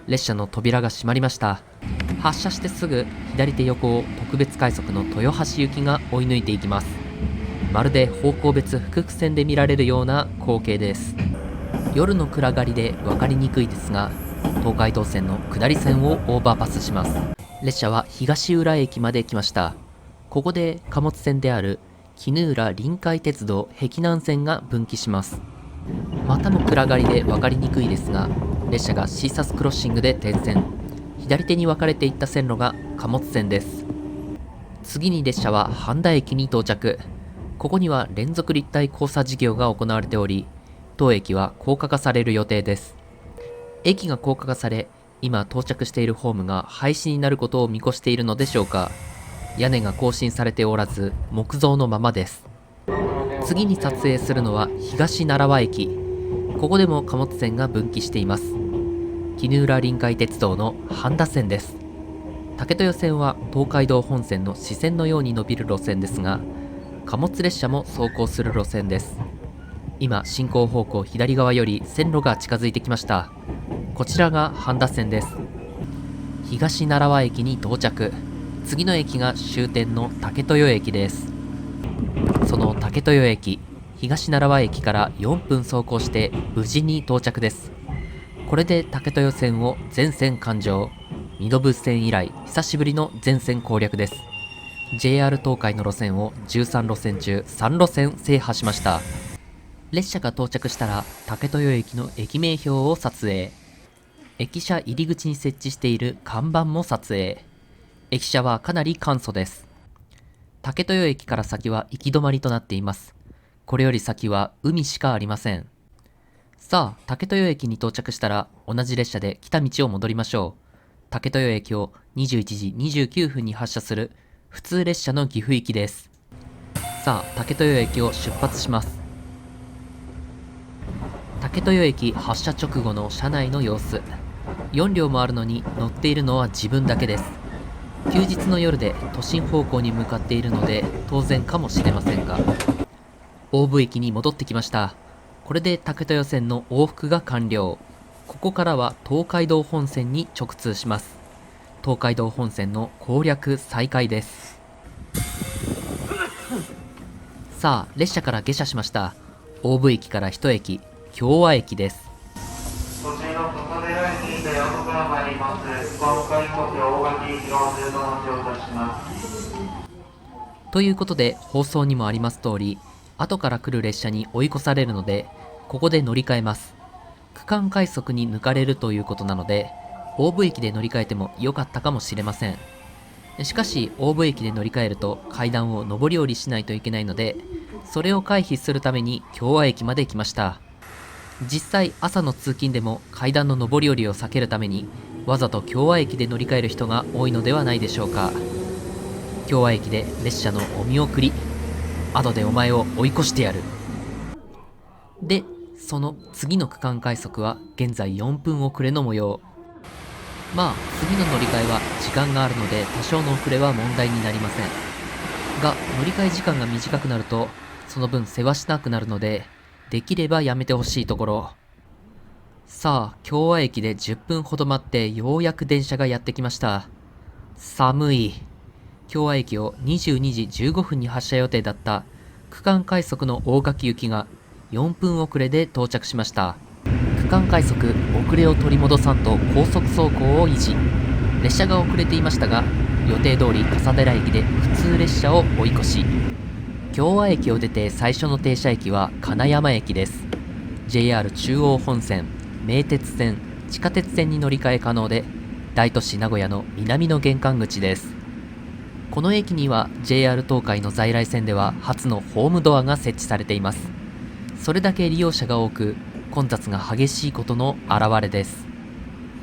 列車の扉が閉まりました。発車してすぐ左手横を特別快速の豊橋行きが追い抜いていきます。まるで方向別複線で見られるような光景です。夜の暗がりで分かりにくいですが、東海道線の下り線をオーバーパスします。列車は東浦駅まで来ました。ここで貨物線である衣浦臨海鉄道碧南線が分岐します。またも暗がりで分かりにくいですが、列車がシーサスクロッシングで転線。左手に分かれていった線路が貨物線です。次に列車は半田駅に到着。ここには連続立体交差事業が行われており、当駅は高架化される予定です。駅が高架化され、今到着しているホームが廃止になることを見越しているのでしょうか。屋根が更新されておらず、木造のままです。次に撮影するのは東奈良輪駅。ここでも貨物線が分岐しています。衣浦臨海鉄道の半田線です。竹豊線は東海道本線の支線のように伸びる路線ですが、貨物列車も走行する路線です。今、進行方向左側より線路が近づいてきました。こちらが半田線です。東奈良輪駅に到着。次の駅が終点の竹豊駅です。その竹豊駅、東奈良輪駅から4分走行して無事に到着です。これで竹豊線を全線完乗。身延線以来久しぶりの全線攻略です。JR 東海の路線を13路線中3路線制覇しました。列車が到着したら竹豊駅の駅名標を撮影。駅舎入り口に設置している看板も撮影。駅舎はかなり簡素です。竹豊駅から先は行き止まりとなっています。これより先は海しかありません。さあ、竹豊駅に到着したら同じ列車で来た道を戻りましょう。竹豊駅を21時29分に発車する普通列車の岐阜行きです。さあ、竹豊駅を出発します。竹豊駅発車直後の車内の様子。4両もあるのに乗っているのは自分だけです。休日の夜で都心方向に向かっているので当然かもしれませんが、大府駅に戻ってきました。これで竹豊線の往復が完了。ここからは東海道本線に直通します。東海道本線の攻略再開です。さあ、列車から下車しました。大府駅から一駅、共和駅です。途中の笠寺駅で後から参ります。東海道大垣駅の通過待ちをいたします。ということで、放送にもあります通り、後から来る列車に追い越されるので、ここで乗り換えます。区間快速に抜かれるということなので、大府駅で乗り換えても良かったかもしれません。しかし、大府駅で乗り換えると階段を上り下りしないといけないので、それを回避するために共和駅まで来ました。実際、朝の通勤でも階段の上り下りを避けるために、わざと共和駅で乗り換える人が多いのではないでしょうか。共和駅で列車のお見送り。後でお前を追い越してやる。で、その次の区間快速は現在4分遅れの模様。まあ、次の乗り換えは時間があるので多少の遅れは問題になりません。が、乗り換え時間が短くなると、その分世話しなくなるので、できればやめてほしいところ。さあ、共和駅で10分ほど待ってようやく電車がやってきました。寒い。共和駅を22時15分に発車予定だった区間快速の大垣行きが4分遅れで到着しました。区間快速遅れを取り戻さんと高速走行を維持。列車が遅れていましたが、予定通り笠寺駅で普通列車を追い越し、共和駅を出て最初の停車駅は金山駅です。 JR 中央本線、名鉄線、地下鉄線に乗り換え可能で、大都市名古屋の南の玄関口です。この駅には JR 東海の在来線では初のホームドアが設置されています。それだけ利用者が多く、混雑が激しいことの表れです。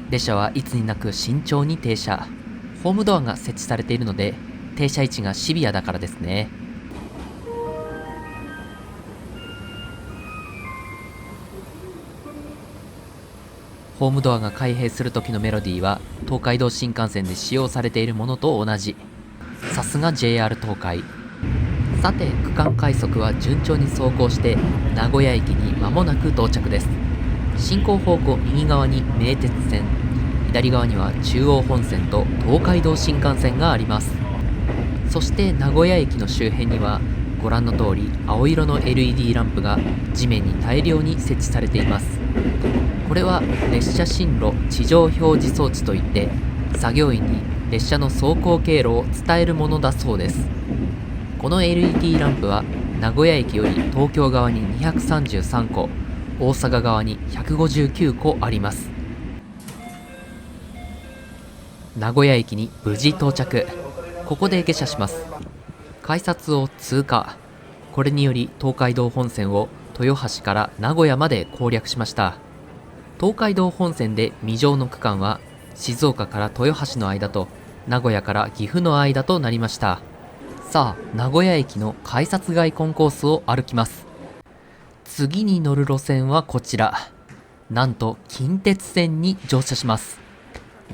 列車はいつになく慎重に停車。ホームドアが設置されているので、停車位置がシビアだからですね。ホームドアが開閉する時のメロディーは東海道新幹線で使用されているものと同じ。さすが JR 東海。さて、区間快速は順調に走行して名古屋駅に間もなく到着です。進行方向右側に名鉄線、左側には中央本線と東海道新幹線があります。そして名古屋駅の周辺にはご覧の通り青色の LED ランプが地面に大量に設置されています。これは列車進路地上表示装置といって、作業員に列車の走行経路を伝えるものだそうです。この LED ランプは名古屋駅より東京側に233個、大阪側に159個あります。名古屋駅に無事到着。ここで下車します。改札を通過。これにより東海道本線を豊橋から名古屋まで攻略しました。東海道本線で未上の区間は静岡から豊橋の間と名古屋から岐阜の間となりました。さあ、名古屋駅の改札外コンコースを歩きます。次に乗る路線はこちら。なんと近鉄線に乗車します。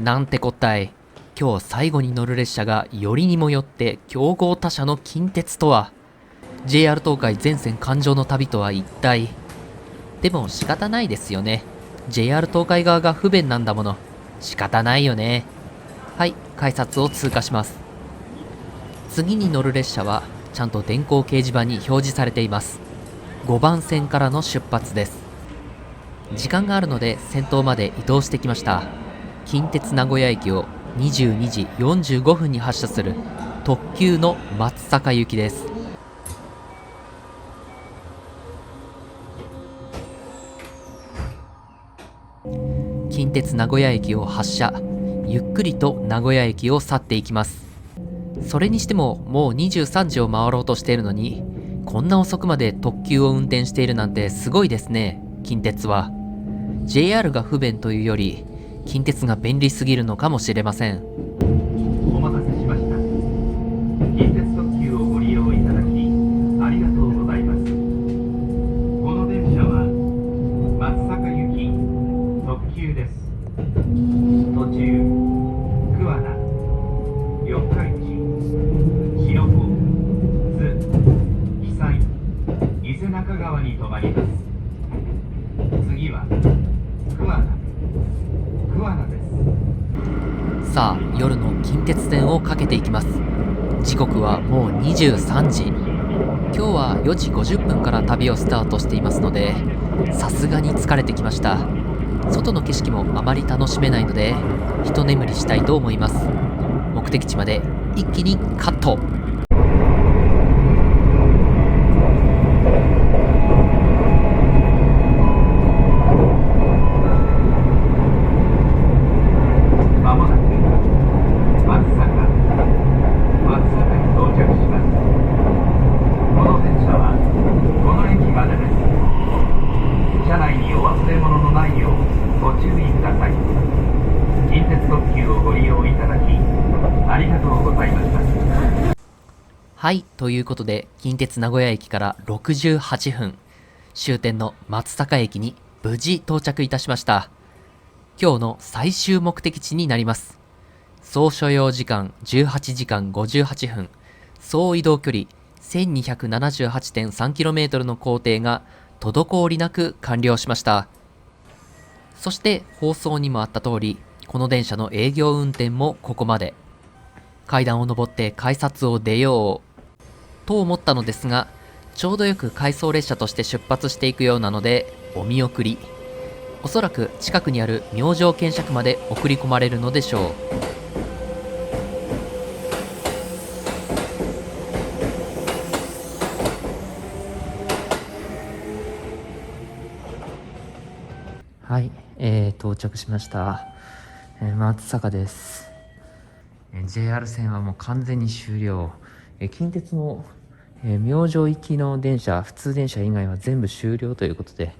なんてこったい。今日最後に乗る列車がよりにもよって競合他社の近鉄とは。JR 東海全線環状の旅とは一体。でも仕方ないですよね。JR 東海側が不便なんだもの。仕方ないよね。はい、改札を通過します。次に乗る列車はちゃんと電光掲示板に表示されています。5番線からの出発です。時間があるので先頭まで移動してきました。近鉄名古屋駅を22時45分に発車する特急の松阪行きです。近鉄名古屋駅を発車。ゆっくりと名古屋駅を去っていきます。それにしてももう23時を回ろうとしているのに、こんな遅くまで特急を運転しているなんてすごいですね。近鉄は JR が不便というより近鉄が便利すぎるのかもしれません。お待たせしました。近鉄特急をご利用いただきありがとうございます。この電車は松阪行き特急です。途中桑名、四日市、白子、津、久井、伊勢中川に停まります。次は桑名です。さあ、夜の近鉄線をかけていきます。時刻はもう23時。今日は4時50分から旅をスタートしていますので、さすがに疲れてきました。外の景色もあまり楽しめないので一眠りしたいと思います。目的地まで一気にカット。まもなく松阪に到着します。この電車はこの駅までです。車内にお忘れ物のないようご注意ください。近鉄特急をご利用いただきありがとうございました。はい、ということで近鉄名古屋駅から68分、終点の松阪駅に無事到着いたしました。今日の最終目的地になります。総所要時間18時間58分、総移動距離 1278.3km の行程が滞りなく完了しました。そして放送にもあった通り、この電車の営業運転もここまで。階段を上って改札を出ようと思ったのですが、ちょうどよく回送列車として出発していくようなのでお見送り。おそらく近くにある明星検車区まで送り込まれるのでしょう。はい、到着しました。松阪です。JR 線はもう完全に終了。近鉄も、明星行きの電車、普通電車以外は全部終了ということで、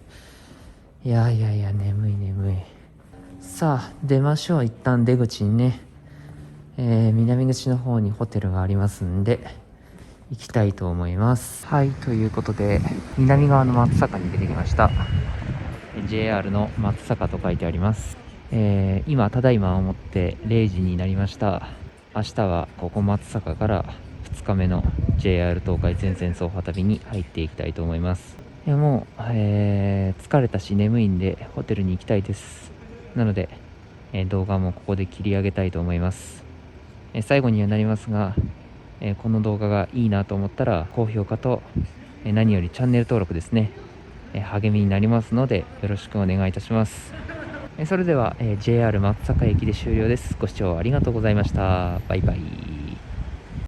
いや眠い。さあ出ましょう。一旦出口にね、南口の方にホテルがありますんで行きたいと思います。はい、ということで南側の松阪に出てきました。JR の松阪と書いてあります。今ただいまをもって0時になりました。明日はここ松阪から2日目の JR 東海全線走破旅に入っていきたいと思います。いやもう、疲れたし眠いんでホテルに行きたいです。なので、動画もここで切り上げたいと思います。最後にはなりますが、この動画がいいなと思ったら高評価と、何よりチャンネル登録ですね。励みになりますのでよろしくお願いいたします。それでは、JR 松阪駅で終了です。ご視聴ありがとうございました。バイバイ。